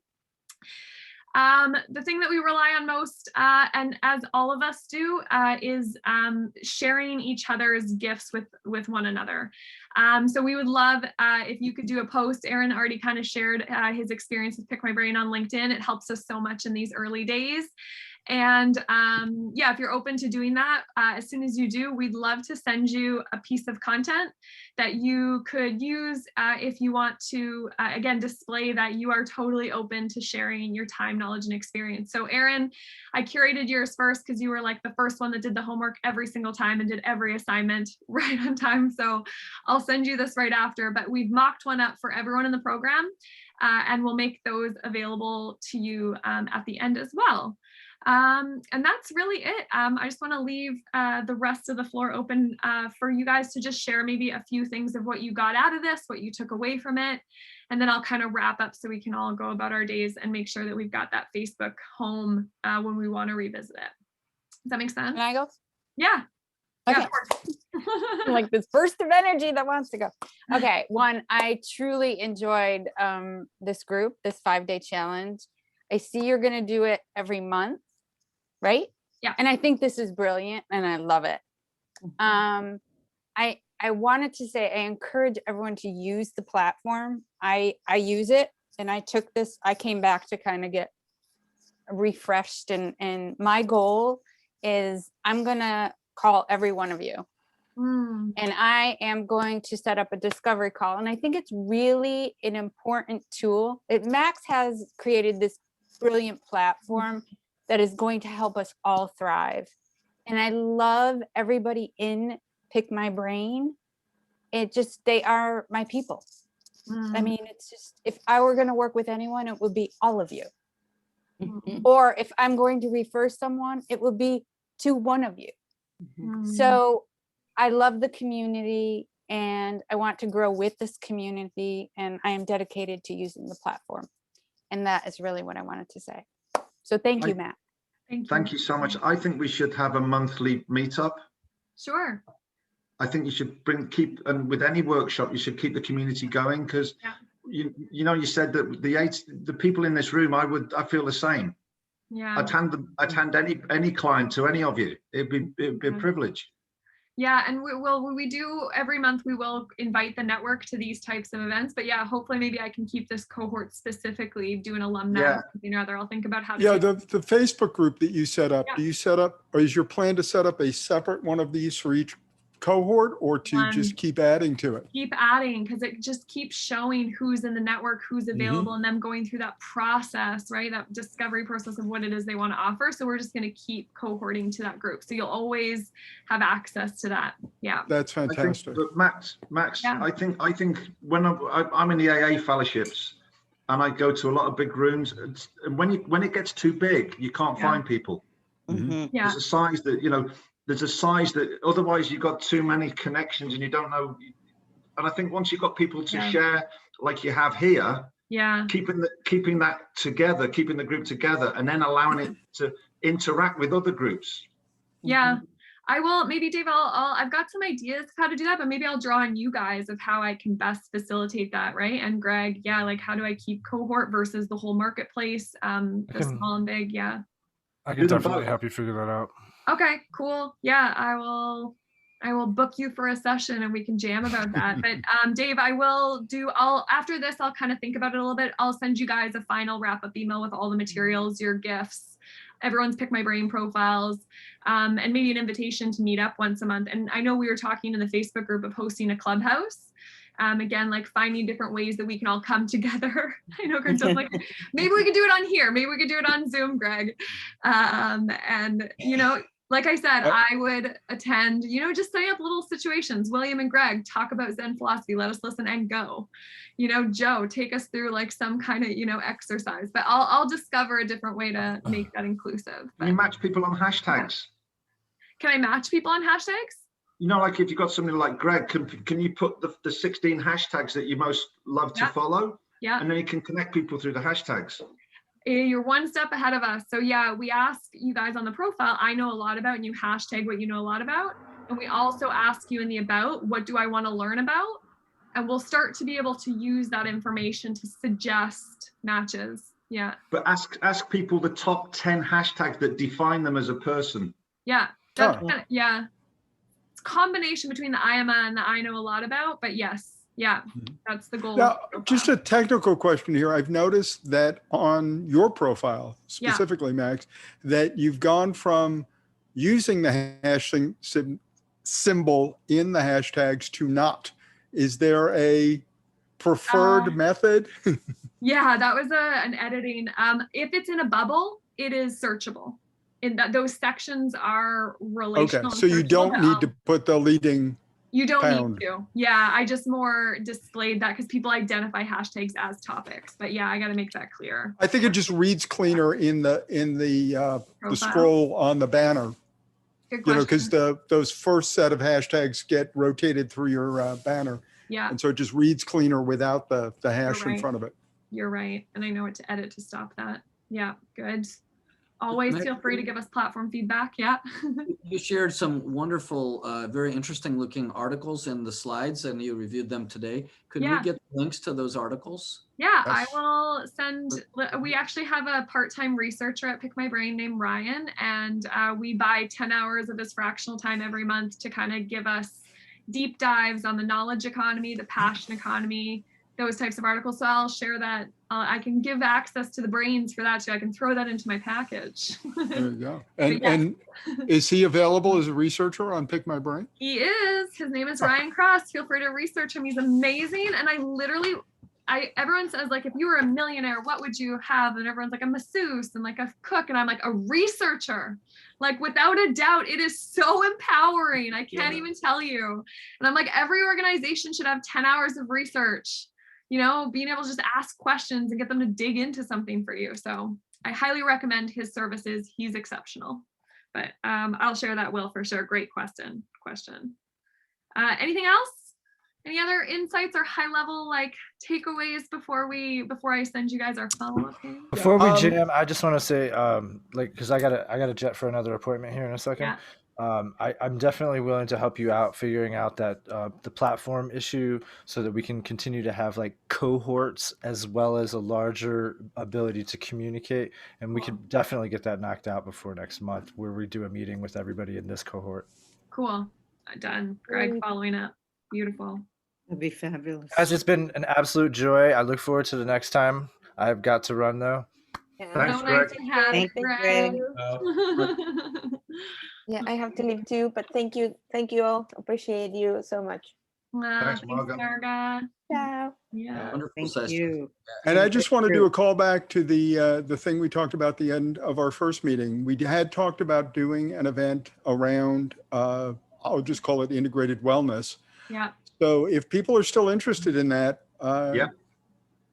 The thing that we rely on most, and as all of us do, is sharing each other's gifts with one another. So we would love if you could do a post. Aaron already kind of shared his experience with Pick My Brain on LinkedIn. It helps us so much in these early days. And yeah, if you're open to doing that, as soon as you do, we'd love to send you a piece of content that you could use if you want to, again, display that you are totally open to sharing your time, knowledge, and experience. So Aaron, I curated yours first because you were like the first one that did the homework every single time and did every assignment right on time. So I'll send you this right after, but we've mocked one up for everyone in the program, and we'll make those available to you at the end as well. And that's really it. I just want to leave the rest of the floor open for you guys to just share maybe a few things of what you got out of this, what you took away from it. And then I'll kind of wrap up so we can all go about our days and make sure that we've got that Facebook home when we want to revisit it. Does that make sense? Can I go? Yeah. Okay. Yeah, of course. Like this burst of energy that wants to go. Okay. One, I truly enjoyed this group, this 5-day challenge. I see you're going to do it every month. Right? Yeah. And I think this is brilliant and I love it. I wanted to say, I encourage everyone to use the platform. I use it, and I took this, I came back to kind of get refreshed, and my goal is I'm going to call every one of you. And I am going to set up a discovery call. And I think it's really an important tool. Max has created this brilliant platform that is going to help us all thrive. And I love everybody in Pick My Brain. They are my people. I mean, it's just, if I were going to work with anyone, it would be all of you. Or if I'm going to refer someone, it would be to one of you. So I love the community and I want to grow with this community, and I am dedicated to using the platform. And that is really what I wanted to say. So thank you, Matt. Thank you so much. I think we should have a monthly meetup. Sure. I think you should and with any workshop, you should keep the community going, because you know, you said that the people in this room, I feel the same. Yeah. I'd hand any client to any of you. It'd be a privilege. Yeah, and we do every month, we will invite the network to these types of events. But yeah, hopefully maybe I can keep this cohort specifically, do an alumni, I'll think about how to the Facebook group that you set up, do you set up, or is your plan to set up a separate one of these for each cohort, or to just keep adding to it? Keep adding, because it just keeps showing who's in the network, who's available, and them going through that process, right? That discovery process of what it is they want to offer. So we're just going to keep cohorting to that group. So you'll always have access to that. Yeah. That's fantastic. But Max, I think when I'm in the AA fellowships and I go to a lot of big rooms, and when it gets too big, you can't find people. There's a size that, there's a size that otherwise you've got too many connections and you don't know. And I think once you've got people to share like you have here, keeping that together, keeping the group together, and then allowing it to interact with other groups. Yeah, I will. Maybe Dave, I've got some ideas how to do that, but maybe I'll draw on you guys of how I can best facilitate that, right? And Greg, like how do I keep cohort versus the whole marketplace, the small and big, I can definitely help you figure that out. Okay, cool. Yeah, I I will book you for a session and we can jam about that. But Dave, after this, I'll kind of think about it a little bit. I'll send you guys a final wrap-up email with all the materials, your gifts, everyone's Pick My Brain profiles, and maybe an invitation to meet up once a month. And I know we were talking in the Facebook group of hosting a clubhouse. Again, like finding different ways that we can all come together. I know Greg's like, maybe we could do it on here. Maybe we could do it on Zoom, Greg. And, you know, like I said, I would attend, you know, just setting up little situations. William and Greg talk about Zen philosophy. Let us listen and go. You know, Joe, take us through like some kind of, you know, exercise. But I'll discover a different way to make that inclusive. Can you match people on hashtags? Can I match people on hashtags? You know, like if you've got somebody like Greg, can you put the 16 hashtags that you most love to follow? Yeah. And then you can connect people through the hashtags. You're one step ahead of us. So yeah, we ask you guys on the profile, I know a lot about, and you hashtag what you know a lot about. And we also ask you in the about, what do I want to learn about? And we'll start to be able to use that information to suggest matches. Yeah. But ask people the top 10 hashtags that define them as a person. Yeah. Yeah. It's a combination between the I am and the I know a lot about, but yes. Yeah, that's the goal. Now, just a technical question here. I've noticed that on your profile, specifically, Max, that you've gone from using the hash symbol in the hashtags to not. Is there a preferred method? Yeah, that was an editing. If it's in a bubble, it is searchable. In that those sections are relational. Okay, so you don't need to put the leading. You don't need to. Yeah, I just more displayed that because people identify hashtags as topics. But yeah, I got to make that clear. I think it just reads cleaner in the scroll on the banner. Good you know, because those first set of hashtags get rotated through your banner. Yeah. And so it just reads cleaner without the hash in front of it. You're right. And I know what to edit to stop that. Yeah, good. Always feel free to give us platform feedback. Yeah. You shared some wonderful, very interesting looking articles in the slides and you reviewed them today. Could we get links to those articles? Yeah, I will send, we actually have a part-time researcher at Pick My Brain named Ryan, and we buy 10 hours of his fractional time every month to kind of give us deep dives on the knowledge economy, the passion economy, those types of articles. So I'll share that. I can give access to the brains for that too. I can throw that into my package. There you go. And is he available as a researcher on Pick My Brain? He is. His name is Ryan Cross. Feel free to research him. He's amazing. And everyone says, like, if you were a millionaire, what would you have? And everyone's like a masseuse and like a cook. And I'm like, a researcher. Like, without a doubt, it is so empowering. I can't even tell you. And I'm like, every organization should have 10 hours of research. You know, being able to just ask questions and get them to dig into something for you. So I highly recommend his services. He's exceptional. But I'll share that, Will, for sure. Great question. Anything else? Any other insights or high level like takeaways before I send you guys our follow-up? Before we jam, I just want to say, because I gotta jet for another appointment here in a second. Yeah. I'm definitely willing to help you out figuring out that the platform issue so that we can continue to have like cohorts as well as a larger ability to communicate. And we could definitely get that knocked out before next month where we do a meeting with everybody in this cohort. Cool. Done. Greg following up. Beautiful. That'd be fabulous. Guys, it's been an absolute joy. I look forward to the next time. I've got to run though. Yeah. Thanks, Greg. Thank you, Greg. Yeah, I have to leave too, but thank you all. Appreciate you so much. Thanks, Marga. Ciao. Yeah. Wonderful Thank session. you. And I just want to do a call back to the thing we talked about at the end of our first meeting. We had talked about doing an event around, I'll just call it integrated wellness. Yeah. So if people are still interested in that,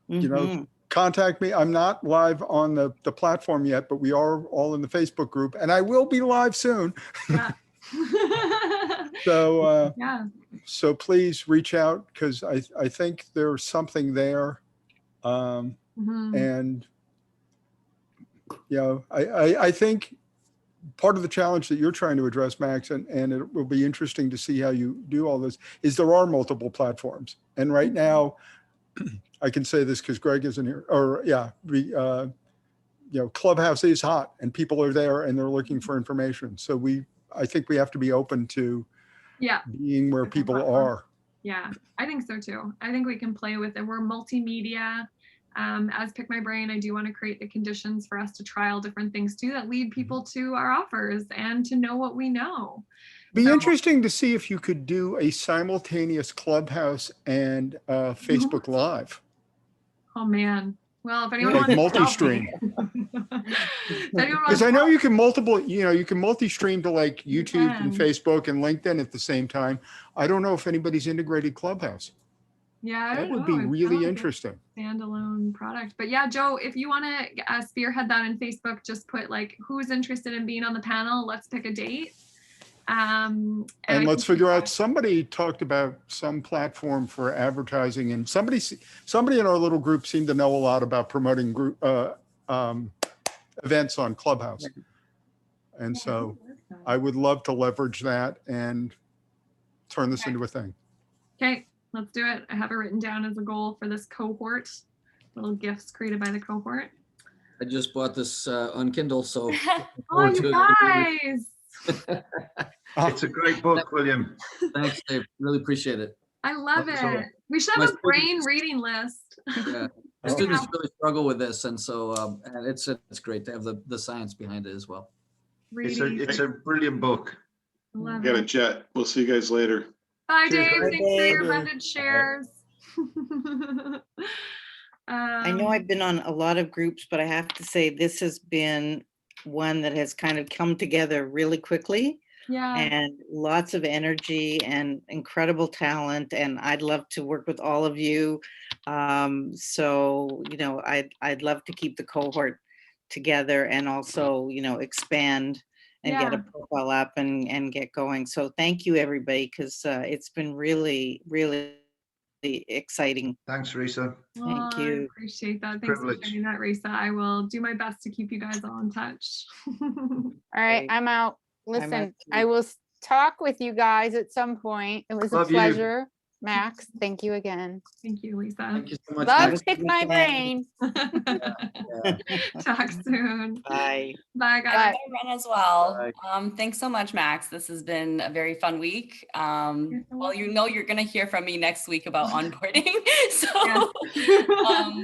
you know, contact me. I'm not live on the platform yet, but we are all in the Facebook group and I will be live soon. Yeah. So, so please reach out because I think there's something there. And, you know, I think part of the challenge that you're trying to address, Max, and it will be interesting to see how you do all this, is there are multiple platforms. And right now, I can say this because Greg isn't here, or you know, Clubhouse is hot and people are there and they're looking for information. So I think we have to be open to being where people are. Yeah, I think so too. I think we can play with it. We're multimedia. As Pick My Brain, I do want to create the conditions for us to trial different things too that lead people to our offers and to know what we know. Be interesting to see if you could do a simultaneous Clubhouse and Facebook Live. Oh man. Well, if anyone Like wants multi-stream. Because I know you can multi-stream to like YouTube and Facebook and LinkedIn at the same time. I don't know if anybody's integrated Clubhouse. Yeah, that would be really interesting. Standalone product. But yeah, Joe, if you want to spearhead that in Facebook, just put like who's interested in being on the panel. Let's pick a date. And let's figure out, somebody talked about some platform for advertising, and somebody in our little group seemed to know a lot about promoting group events on Clubhouse. And so I would love to leverage that and turn this into a thing. Okay, let's do it. I have it written down as a goal for this cohort. Little gifts created by the cohort. I just bought this on Kindle, so. Oh, you guys. It's a great book, William. Thanks, Dave. Really appreciate it. I love it. We should have a brain reading list. Yeah. My students really struggle with this, and so and it's great to have the science behind it as well. It's a brilliant book. Got a jet. We'll see you guys later. Bye, Dave. Thanks for your abundant shares. I know I've been on a lot of groups, but I have to say this has been one that has kind of come together really quickly. Yeah. And lots of energy and incredible talent. And I'd love to work with all of you. So, you know, I'd love to keep the cohort together and also, you know, expand and get a profile up and get going. So thank you, everybody, because it's been really, really exciting. Thanks, Resa. Thank you. I appreciate that. Thanks for sharing that, Resa. I will do my best to keep you guys all in touch. All right, I'm out. Listen, I will talk with you guys at some point. It was a pleasure. Max, thank you again. Thank you, Lisa. Thank you so much. Love Pick My Brain. Talk soon. Bye. Bye, guys. I run as well. Thanks so much, Max. This has been a very fun week. Well, you know you're going to hear from me next week about onboarding. So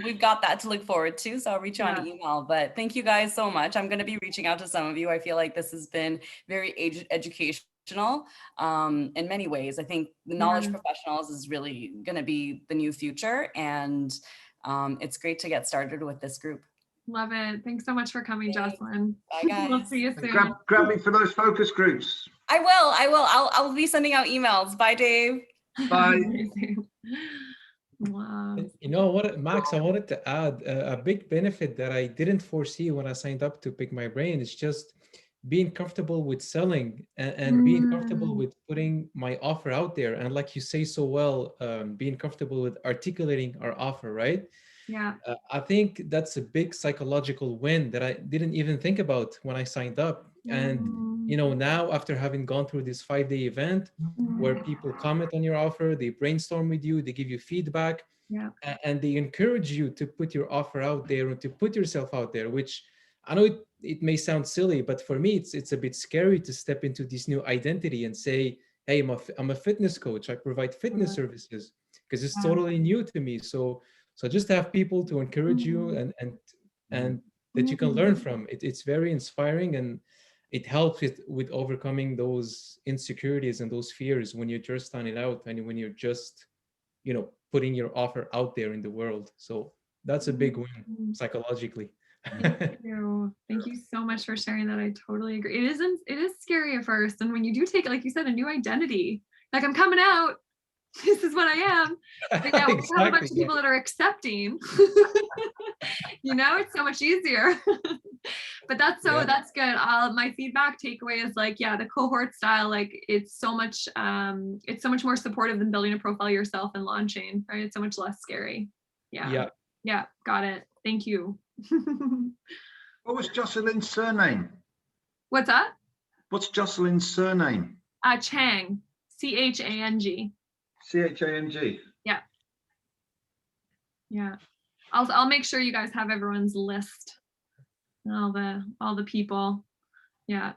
we've got that to look forward to. So I'll reach you on email. But thank you guys so much. I'm going to be reaching out to some of you. I feel like this has been very educational in many ways. I think the knowledge professionals is really going to be the new future, and it's great to get started with this group. Love it. Thanks so much for coming, Jocelyn. Bye, guys. We'll see you soon. Grab me for those focus groups. I will. I'll be sending out emails. Bye, Dave. Bye. Wow. You know what, Max, I wanted to add a big benefit that I didn't foresee when I signed up to Pick My Brain. It's just being comfortable with selling and being comfortable with putting my offer out there. And like you say so well, being comfortable with articulating our offer, right? Yeah. I think that's a big psychological win that I didn't even think about when I signed up. And, you know, now after having gone through this 5-day event where people comment on your offer, they brainstorm with you, they give you feedback, and they encourage you to put your offer out there and to put yourself out there, which I know it may sound silly, but for me, it's a bit scary to step into this new identity and say, hey, I'm a fitness coach. I provide fitness services, because it's totally new to me. So just to have people to encourage you and that you can learn from, it's very inspiring, and it helps with overcoming those insecurities and those fears when you're just starting out and when you're just, you know, putting your offer out there in the world. So that's a big win psychologically. Thank you. Thank you so much for sharing that. I totally agree. It is scary at first. And when you do take, like you said, a new identity, like I'm coming out, this is what I am. But now we have a bunch of people that are accepting, you know, it's so much easier. But that's good. My feedback takeaway is like, the cohort style, like it's so much more supportive than building a profile yourself and launching, right? It's so much less scary. Yeah. Got it. Thank you. What was Jocelyn's surname? What's that? What's Jocelyn's surname? Chang. Chang. Chang. Yeah. I'll make sure you guys have everyone's list. All the people. Yeah.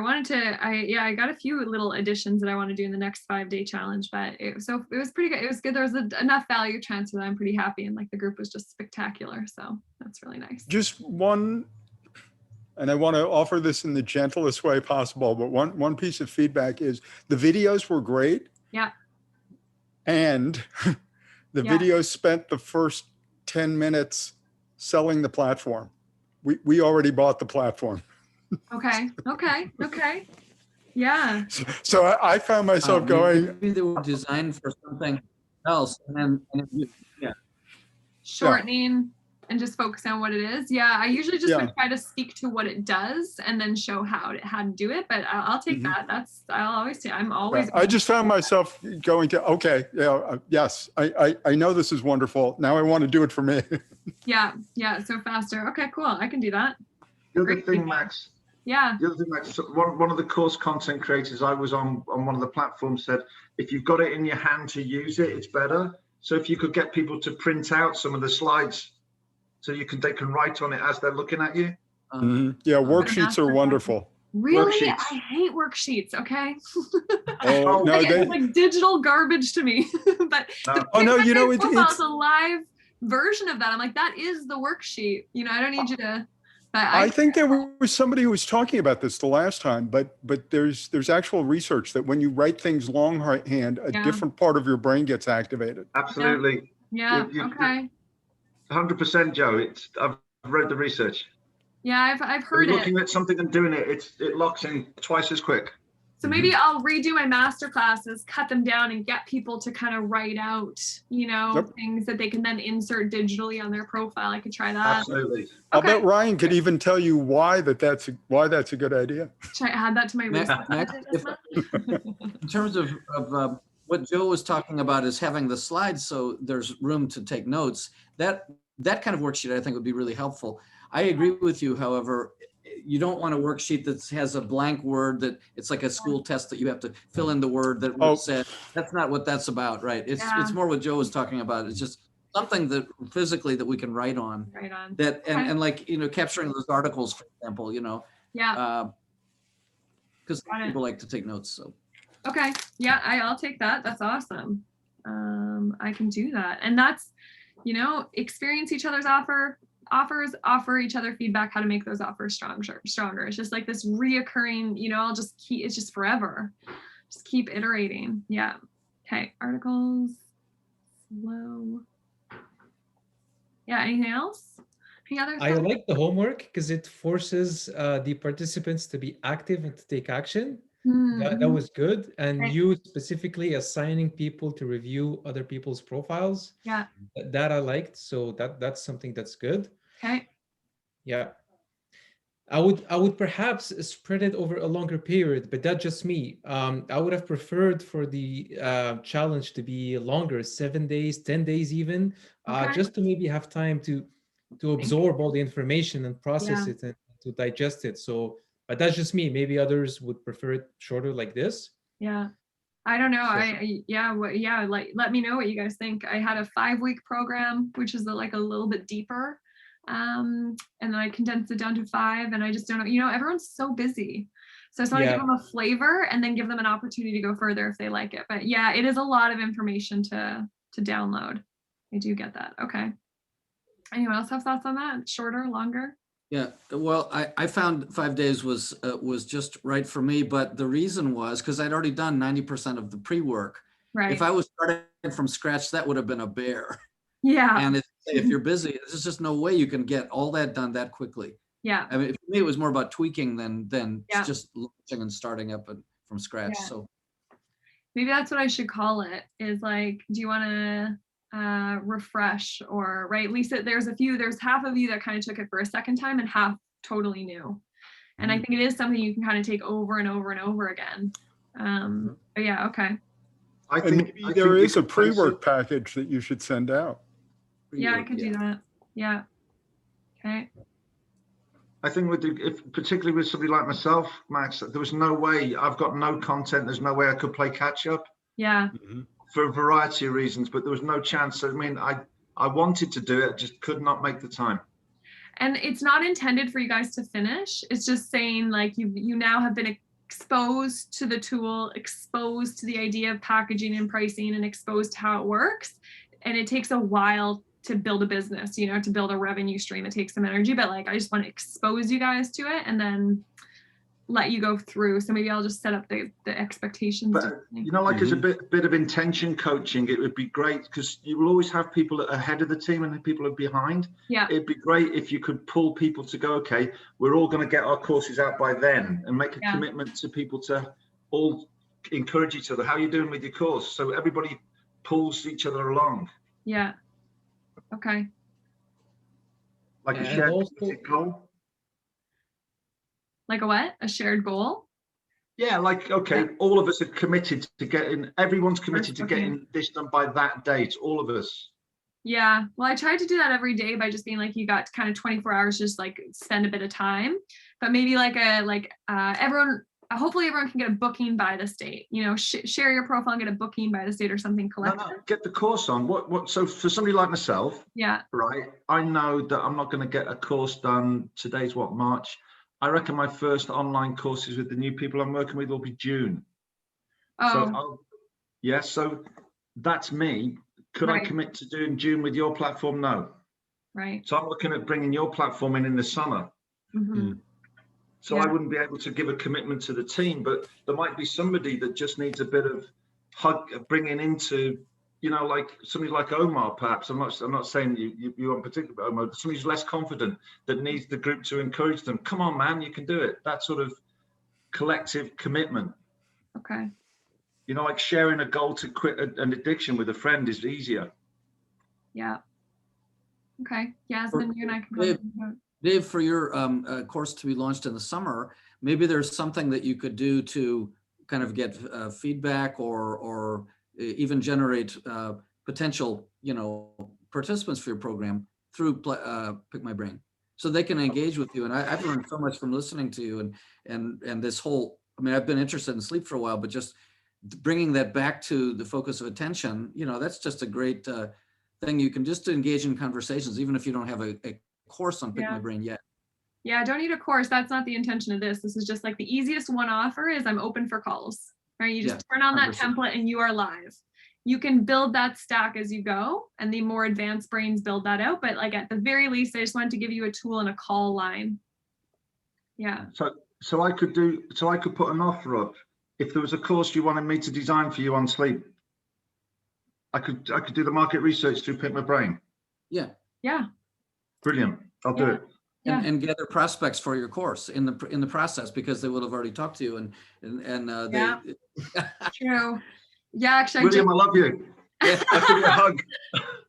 I got a few little additions that I want to do in the next 5-day challenge, but it was pretty good. It was good. There was enough value transfer that I'm pretty happy, and like the group was just spectacular. So that's really nice. Just one, and I want to offer this in the gentlest way possible, but one piece of feedback is the videos were great. Yeah. And the videos spent the first 10 minutes selling the platform. We already bought the platform. Okay. Yeah. So I found myself going. Maybe they were designed for something else, and Shortening and just focus on what it is. Yeah, I usually just would try to speak to what it does and then show how to do it. But I'll take that. I'll always say I'm always. I just found myself going to yes, I know this is wonderful. Now I want to do it for me. Yeah. So faster. Okay, cool. I can do that. The other thing, Max. Yeah. The other thing, Max, one of the course content creators I was on one of the platforms said, if you've got it in your hand to use it, it's better. So if you could get people to print out some of the slides so they can write on it as they're looking at you. Yeah, worksheets are wonderful. Really? Worksheets. I hate worksheets, okay? Oh, no, it's like digital garbage to me. But it's a live version of that. I'm like, that is the worksheet. I don't need you to. I think there was somebody who was talking about this the last time, but there's actual research that when you write things longhand, a different part of your brain gets activated. Absolutely. Yeah. Okay. 100%, Joe. I've read the research. Yeah, I've heard it. Looking at something and doing it, it locks in twice as quick. So maybe I'll redo my master classes, cut them down, and get people to kind of write out, things that they can then insert digitally on their profile. I could try that. Absolutely. Okay. I'll bet Ryan could even tell you why that's a good idea. Should I add that to my research? In terms of what Joe was talking about is having the slides so there's room to take notes. That kind of worksheet I think would be really helpful. I agree with you, however. You don't want a worksheet that has a blank word that it's like a school test that you have to fill in the word that was said. That's not what that's about, right? It's more what Joe was talking about. It's just something that physically that we can write on. That and like capturing those articles, for example. Because people like to take notes. So. Okay. Yeah, I'll take that. That's awesome. I can do that, and that's experience each other's offers, offer each other feedback how to make those offers stronger. It's just like this reoccurring, it's just forever. Just keep iterating. Yeah. Okay. Articles. Slow. Yeah. Anything else? Any other stuff? I like the homework because it forces the participants to be active and to take action. That was good. And you specifically assigning people to review other people's profiles. Yeah. That I liked. So that's something that's good. Okay. Yeah. I would perhaps spread it over a longer period, but that's just me. I would have preferred for the challenge to be longer, 7 days, 10 days even, just to maybe have time to absorb all the information and process it and to digest it. So, but that's just me. Maybe others would prefer it shorter like this. Yeah. I don't know. Like, let me know what you guys think. I had a 5-week program, which is like a little bit deeper. And then I condensed it down to 5, and I just don't know, everyone's so busy. So I just want to give them a flavor and then give them an opportunity to go further if they like it. But yeah, it is a lot of information to download. I do get that. Okay. Anyone else have thoughts on that? Shorter, longer? Yeah, well, I found 5 days was just right for me, but the reason was because I'd already done 90% of the pre-work. Right. If I was starting from scratch, that would have been a bear. Yeah. And if you're busy, there's just no way you can get all that done that quickly. Yeah. I mean, for me, it was more about tweaking than just launching and starting up from scratch. Yeah. So maybe that's what I should call it, is like, do you want to refresh or right? Lisa, there's half of you that kind of took it for a second time and half totally new. And I think it is something you can kind of take over and over and over again. But yeah, okay. I think there is a pre-work package that you should send out. Yeah, I could do that. Yeah. Okay. I think particularly with somebody like myself, Max, there was no way. I've got no content. There's no way I could play catch up. Yeah. For a variety of reasons, but there was no chance. I mean, I wanted to do it, just could not make the time. And it's not intended for you guys to finish. It's just saying like you now have been exposed to the tool, exposed to the idea of packaging and pricing, and exposed to how it works. And it takes a while to build a business, you know, to build a revenue stream. It takes some energy, but like, I just want to expose you guys to it and then let you go through. So maybe I'll just set up the expectations. But, you know, like as a bit of intention coaching, it would be great, because you will always have people ahead of the team and people are behind. Yeah. It'd be great if you could pull people to go, okay, we're all going to get our courses out by then, and make a commitment to people to all encourage each other. How are you doing with your course? So everybody pulls each other along. Yeah. Okay. Like a shared goal. Like a what? A shared goal? Yeah, like, okay, all of us are committed to getting, everyone's committed to getting this done by that date, all of us. Yeah, well, I tried to do that every day by just being like, you got kind of 24 hours, just like spend a bit of time, but maybe like everyone, hopefully everyone can get a booking by this date, you know, share your profile and get a booking by this date or something collective. No, get the course on. So for somebody like myself, yeah, right, I know that I'm not going to get a course done. Today's what, March? I reckon my first online courses with the new people I'm working with will be June. Oh. So that's me. Could I commit to doing June with your platform? No. Right. So I'm looking at bringing your platform in the summer. Mm-hmm. So I wouldn't be able to give a commitment to the team, but there might be somebody that just needs a bit of bringing into, you know, like somebody like Omar, perhaps. I'm not saying you in particular, Omar, but somebody who's less confident that needs the group to encourage them. Come on, man, you can do it. That sort of collective commitment. Okay. You know, like sharing a goal to quit an addiction with a friend is easier. Yeah. Okay. Yasmin, you and I can Dave, for your course to be launched in the summer, maybe there's something that you could do to kind of get feedback or even generate potential, you know, participants for your program through Pick My Brain, so they can engage with you. And I've learned so much from listening to you and this whole. I mean, I've been interested in sleep for a while, but just bringing that back to the focus of attention, you know, that's just a great thing. You can just engage in conversations, even if you don't have a course on Pick My Brain yet. Yeah, I don't need a course. That's not the intention of this. This is just like the easiest one offer is I'm open for calls, right? You just turn on that 100%. Template and you are live. You can build that stack as you go, and the more advanced brains build that out. But like at the very least, I just wanted to give you a tool and a call line. Yeah. So I could put an offer up. If there was a course you wanted me to design for you on sleep, I could do the market research through Pick My Brain. Yeah. Yeah. Brilliant. I'll do it. And gather prospects for your course in the process, because they will have already talked to you and True. Yeah, actually, William, I love you. Yeah, I'll give you a hug.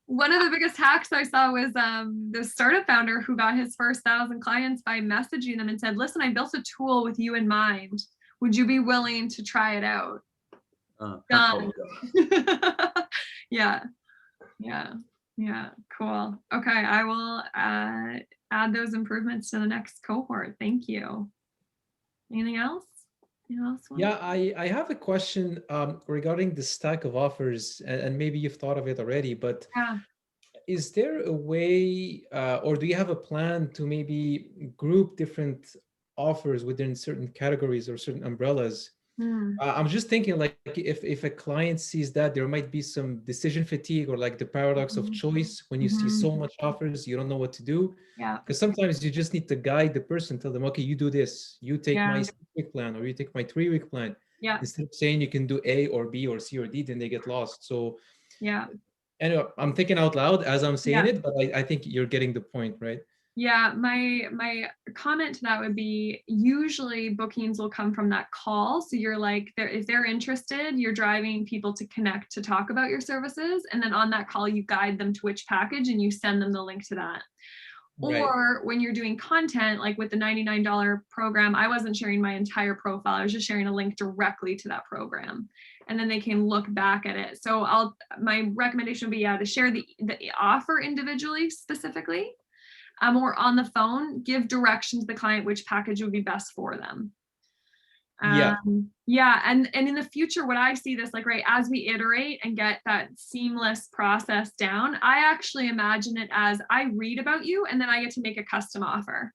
One of the biggest hacks I saw was the startup founder who got his first 1,000 clients by messaging them and said, listen, I built a tool with you in mind. Would you be willing to try it out? Done. Yeah. Cool. Okay, I will add those improvements to the next cohort. Thank you. Anything else? Yeah, I have a question regarding the stack of offers, and maybe you've thought of it already, but is there a way, or do you have a plan to maybe group different offers within certain categories or certain umbrellas? I'm just thinking, like, if a client sees that, there might be some decision fatigue, or like the paradox of choice. When you see so much offers, you don't know what to do. Yeah. Because sometimes you just need to guide the person, tell them, okay, you do this, you take my 6-week plan, or you take my 3-week plan. Yeah. Instead of saying you can do A or B or C or D, then they get lost. So anyway, I'm thinking out loud as I'm saying it, but I think you're getting the point, right? Yeah, my comment to that would be, usually bookings will come from that call. So you're like, if they're interested, you're driving people to connect to talk about your services. And then on that call, you guide them to which package and you send them the link to that. Right. Or when you're doing content, like with the $99 program, I wasn't sharing my entire profile. I was just sharing a link directly to that program. And then they can look back at it. So my recommendation would be, to share the offer individually, specifically. Or on the phone, give direction to the client which package would be best for them. And in the future, what I see this, like, right, as we iterate and get that seamless process down, I actually imagine it as I read about you and then I get to make a custom offer.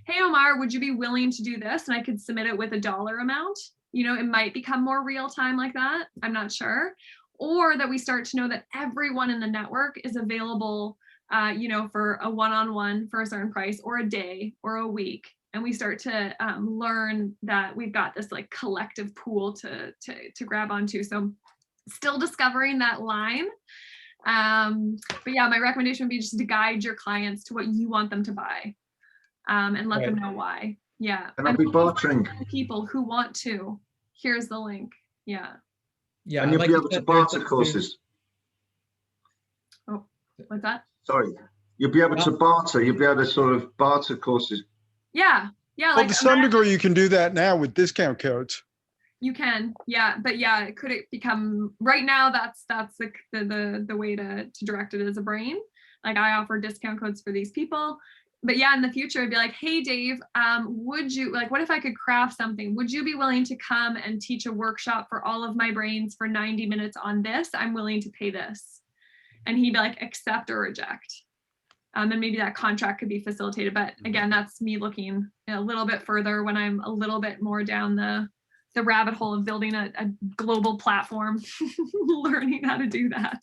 hey, Omar, would you be willing to do this? And I could submit it with a dollar amount. You know, it might become more real time like that. I'm not sure. Or that we start to know that everyone in the network is available, you know, for a one-on-one for a certain price, or a day or a week. And we start to learn that we've got this like collective pool to grab onto. So still discovering that line. But yeah, my recommendation would be just to guide your clients to what you want them to buy, and let them know why. Yeah. And I'll be bartering. People who want to, here's the link. Yeah. Yeah. And you'll be able to barter courses. Oh, what's that? Sorry. You'll be able to barter. You'll be able to sort of barter courses. Yeah. Yeah. Well, Like to some degree, you can do that now with discount codes. you can. Yeah. But yeah, could it become, right now, that's the way to direct it as a brain. Like, I offer discount codes for these people. But yeah, in the future, I'd be like, hey, Dave, would you, like, what if I could craft something? Would you be willing to come and teach a workshop for all of my brains for 90 minutes on this? I'm willing to pay this. And he'd be like, accept or reject. And maybe that contract could be facilitated. But again, that's me looking a little bit further when I'm a little bit more down the rabbit hole of building a global platform, learning how to do that.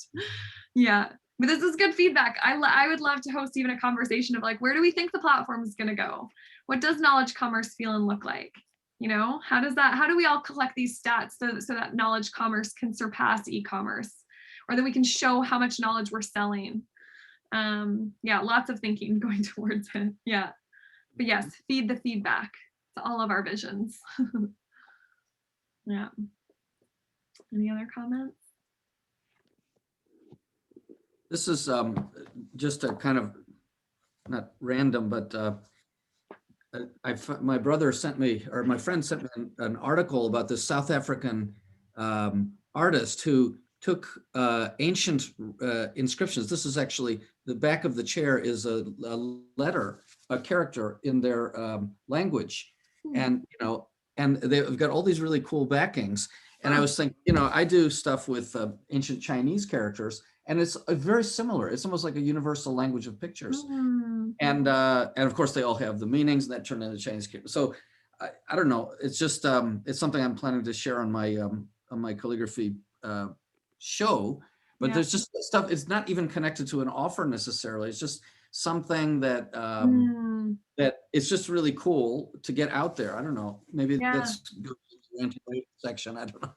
Yeah. But this is good feedback. I would love to host even a conversation of like, where do we think the platform is going to go? What does knowledge commerce feel and look like? You know, how do we all collect these stats so that knowledge commerce can surpass e-commerce, or that we can show how much knowledge we're selling? Yeah, lots of thinking going towards it. Yeah. But yes, feed the feedback to all of our visions. Yeah. Any other comments? This is just a kind of, not random, but my brother sent me, or my friend sent me an article about this South African artist who took ancient inscriptions. This is actually, the back of the chair is a letter, a character in their language. And, you know, and they've got all these really cool backings. And I was thinking, you know, I do stuff with ancient Chinese characters, and it's very similar. It's almost like a universal language of pictures. And of course they all have the meanings that turn into Chinese characters. So I don't know. It's just, it's something I'm planning to share on my calligraphy show, but there's just stuff, it's not even connected to an offer necessarily. It's just something that that it's just really cool to get out there. I don't know, maybe that's good section, I don't know.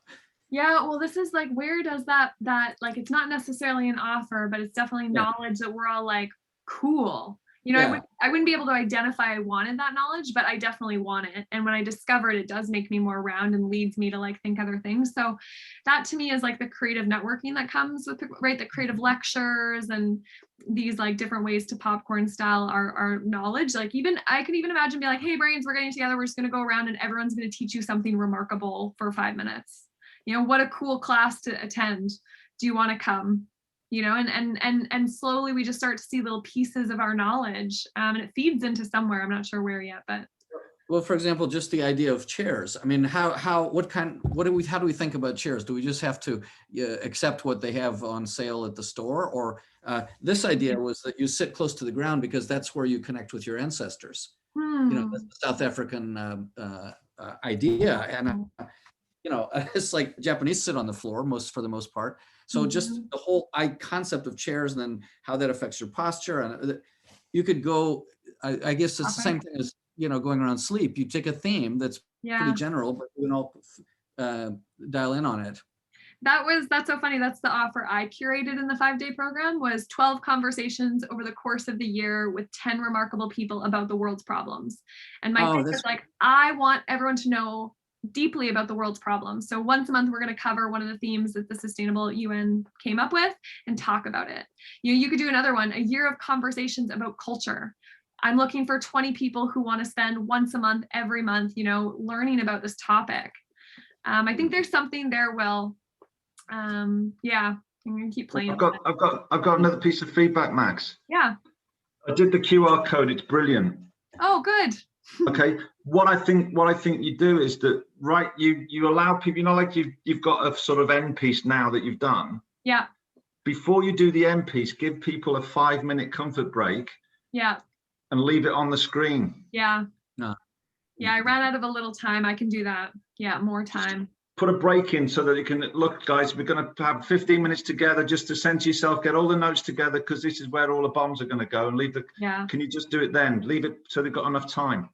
Yeah, well, this is like, where does that like, it's not necessarily an offer, but it's definitely knowledge that we're all like, cool. You know, I wouldn't be able to identify I wanted that knowledge, but I definitely want it. And when I discover it, it does make me more round and leads me to like think other things. So that to me is like the creative networking that comes with, right, the creative lectures and these like different ways to popcorn style our knowledge. Like, even I could even imagine be like, hey, brains, we're getting together, we're just going to go around and everyone's going to teach you something remarkable for 5 minutes. You know, what a cool class to attend. Do you want to come? You know, and slowly we just start to see little pieces of our knowledge, and it feeds into somewhere. I'm not sure where yet, but. Well, for example, just the idea of chairs. I mean, how do we think about chairs? Do we just have to accept what they have on sale at the store, or this idea was that you sit close to the ground because that's where you connect with your ancestors. You know, that's the South African idea, and you know, it's like Japanese sit on the floor for the most part. So just the whole concept of chairs and then how that affects your posture, and you could go, I guess it's the same thing as, you know, going around sleep. You take a theme that's pretty general, but you can all dial in on it. That's so funny. That's the offer I curated in the 5-day program, was 12 conversations over the course of the year with 10 remarkable people about the world's problems. And my thing is like, I want everyone to know deeply about the world's problems. So once a month, we're going to cover one of the themes that the Sustainable UN came up with and talk about it. You know, you could do another one, a year of conversations about culture. I'm looking for 20 people who want to spend once a month, every month, you know, learning about this topic. I think there's something there, Will. Yeah, I'm going to keep playing. I've got another piece of feedback, Max. Yeah. I did the QR code. It's brilliant. Oh, good. Okay. What I think you do is that, right, you allow people, you know, like you've got a sort of end piece now that you've done. Yeah. Before you do the end piece, give people a 5-minute comfort break. Yeah. and leave it on the screen. Yeah. No. Yeah, I ran out of a little time. I can do that. Yeah, more time. Put a break in so that you can look, guys, we're going to have 15 minutes together just to center yourself, get all the notes together, because this is where all the bombs are going to go, and leave the, can you just do it then? Leave it so they've got enough time.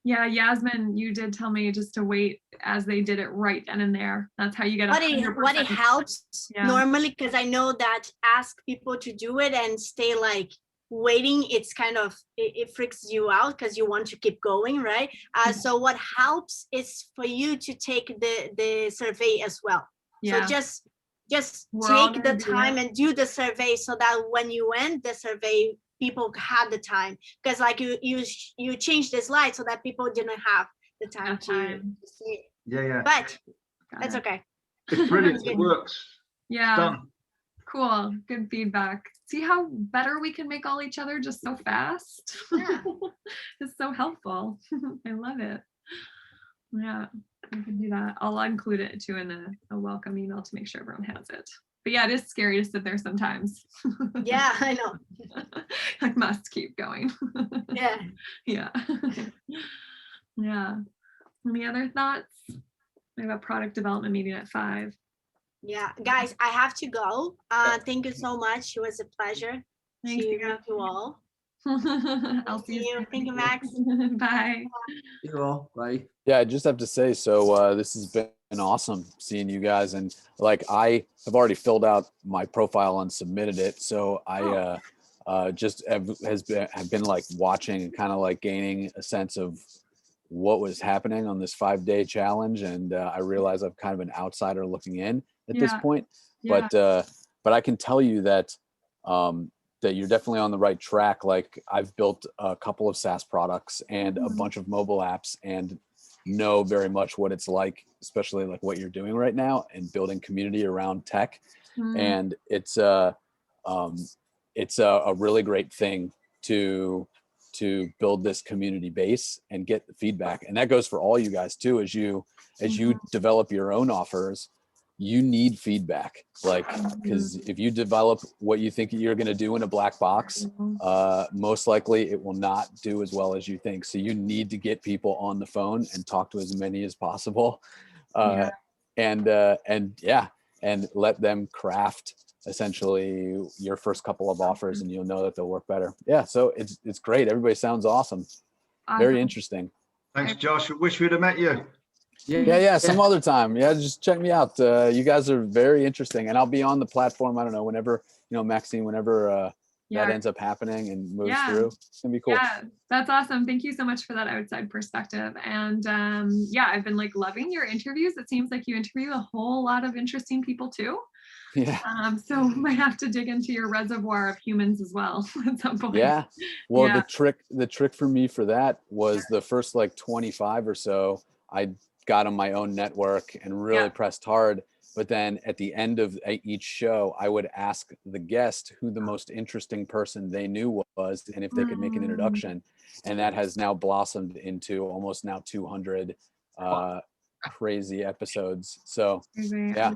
Yeah, Yasmin, you did tell me just to wait as they did it right then and there. That's how you get 100%. What it helps normally, because I know that ask people to do it and stay like waiting, it's kind of, it freaks you out because you want to keep going, right? So what helps is for you to take the survey as well. So just take the time and do the survey so that when you end the survey, people had the time, because like you changed the slide so that people didn't have the time to see it. But that's okay. It's brilliant. It works. Yeah. Done. Cool. Good feedback. See how better we can make all each other just so fast? Yeah. It's so helpful. I love it. Yeah, I can do that. I'll include it too in a welcome email to make sure everyone has it. But yeah, it is scary to sit there sometimes. Yeah, I know. I must keep going. Yeah. Yeah. Yeah. Any other thoughts? I have a product development meeting at 5. Yeah, guys, I have to go. Thank you so much. It was a pleasure. Thanks, to meet you all. I'll see you. Thank you, Max. Bye. See you all. Bye. Yeah, I just have to say, so this has been awesome seeing you guys, and like I have already filled out my profile and submitted it, so I just have been like watching and kind of like gaining a sense of what was happening on this 5-day challenge, and I realize I'm kind of an outsider looking in at this point, but I can tell you that that you're definitely on the right track. Like I've built a couple of SaaS products and a bunch of mobile apps, and know very much what it's like, especially like what you're doing right now and building community around tech. And it's a really great thing to build this community base and get the feedback. And that goes for all you guys too. As you develop your own offers, you need feedback, like, because if you develop what you think you're going to do in a black box, most likely it will not do as well as you think. So you need to get people on the phone and talk to as many as possible, and let them craft essentially your first couple of offers, and you'll know that they'll work better. Yeah, so it's great. Everybody sounds awesome. Very interesting. Thanks, Josh. Wish we'd have met you. Yeah. Some other time. Yeah, just check me out. You guys are very interesting, and I'll be on the platform. I don't know, whenever, Maxine, whenever that ends up happening and moves through. It's gonna be cool. Yeah, that's awesome. Thank you so much for that outside perspective. And I've been like loving your interviews. It seems like you interview a whole lot of interesting people too. Yeah. So might have to dig into your reservoir of humans as well at some point. Yeah. Well, the trick for me for that was the first like 25 or so, I got on my own network and really pressed hard. But then at the end of each show, I would ask the guest who the most interesting person they knew was, and if they could make an introduction. And that has now blossomed into almost now 200 crazy episodes. So yeah,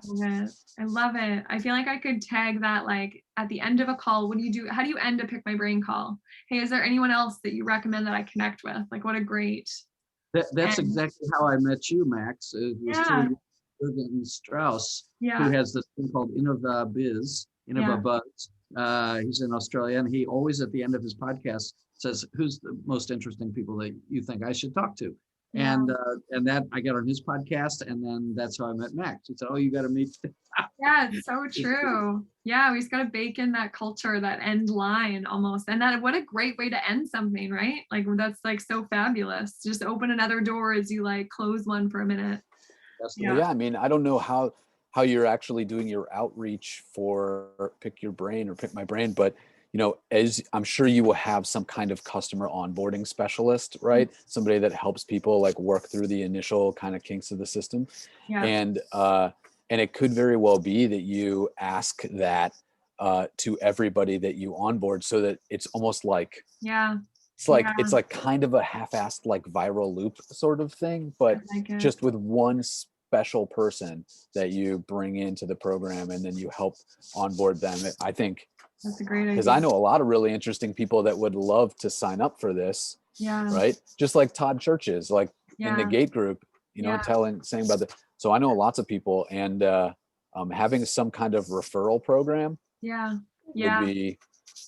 I love it. I feel like I could tag that like at the end of a call. What do you do? How do you end a Pick My Brain call? Hey, is there anyone else that you recommend that I connect with? Like, what a great. That's exactly how I met you, Max. It was through Jürgen Strauss, who has this thing called Innova Buzz. He's in Australia, and he always at the end of his podcast says, "Who's the most interesting people that you think I should talk to?" And that I got on his podcast, and then that's how I met Max. He said, "Oh, you got to meet." Yeah, it's so true. Yeah, we just got to bake in that culture, that end line almost, and that what a great way to end something, right? Like that's like so fabulous. Just open another door as you like close one for a minute. Yeah, I mean, I don't know how you're actually doing your outreach for Pick Your Brain or Pick My Brain, but as I'm sure you will have some kind of customer onboarding specialist, right? Somebody that helps people like work through the initial kind of kinks of the system. And it could very well be that you ask that to everybody that you onboard, so that it's almost like, it's like kind of a half-assed like viral loop sort of thing, but just with one special person that you bring into the program and then you help onboard them. I think That's a great idea. Because I know a lot of really interesting people that would love to sign up for this. Yeah. Right. Just like Todd Churches, like in the Gate group, you know, saying about that. So I know lots of people, and having some kind of referral program would be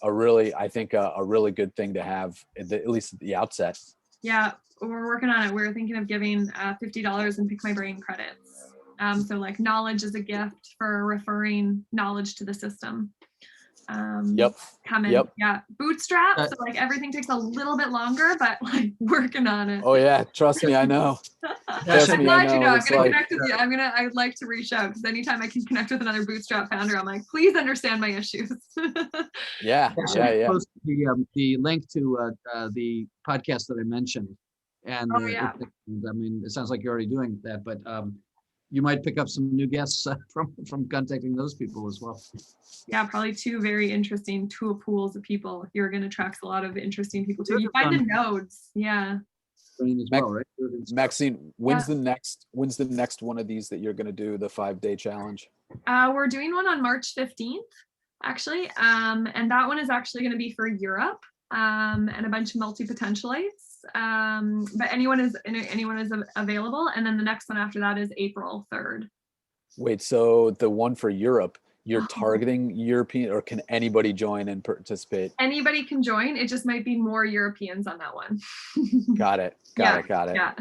I think a really good thing to have at least at the outset. Yeah, we're working on it. We're thinking of giving $50 in Pick My Brain credits. So like knowledge is a gift for referring knowledge to the system. Bootstrap, so like everything takes a little bit longer, but like working on it. Oh yeah, trust me, I know. I'm glad you know. I'm gonna connect with you. I'd like to reach out, because anytime I can connect with another Bootstrap founder, I'm like, please understand my issues. Post the link to the podcast that I mentioned, and I mean, it sounds like you're already doing that, but you might pick up some new guests from contacting those people as well. Yeah, probably 2 very interesting tool pools of people. You're going to attract a lot of interesting people too. You find the nodes, as well, right? Maxine, when's the next one of these that you're going to do, the 5-day challenge? We're doing one on March 15th, actually, and that one is actually going to be for Europe and a bunch of multi-potentialites. But anyone is available, and then the next one after that is April 3rd. Wait, so the one for Europe, you're targeting European, or can anybody join and participate? Anybody can join. It just might be more Europeans on that one. Got it. Got it. Yeah.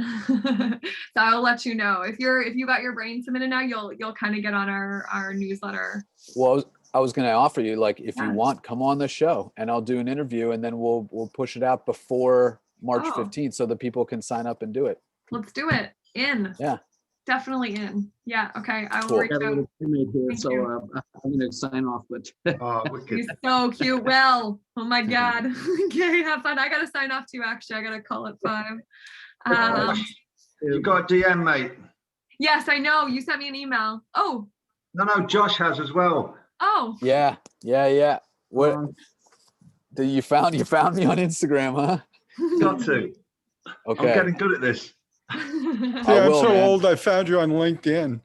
So I'll let you know if you got your brain submitted now. You'll kind of get on our newsletter. Well, I was going to offer you, like, if you want, come on the show and I'll do an interview, and then we'll push it out before March 15th so that people can sign up and do it. Let's do it. Yeah. Definitely in. Yeah. Okay. I will reach out. So I'm going to sign off, but he's so cute. Well, oh my God. Okay. Have fun. I got to sign off too. Actually, I got to call at 5. You got a DM, mate. Yes, I know. You sent me an email. Oh. No, Josh has as well. Oh. Yeah. What? You found me on Instagram, huh? Got to. Okay. I'm getting good at this. I'm so old. I found you on LinkedIn.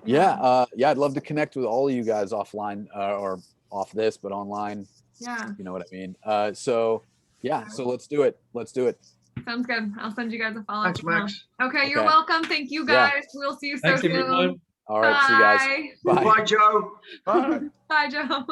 I'd love to connect with all of you guys offline or off this, but online. Yeah. You know what I mean? So let's do it. Sounds good. I'll send you guys a follow. Thanks, Max. Okay, you're welcome. Thank you guys. We'll see you so soon. Everyone. All right, see you guys. Bye, Joe. Bye, Joe.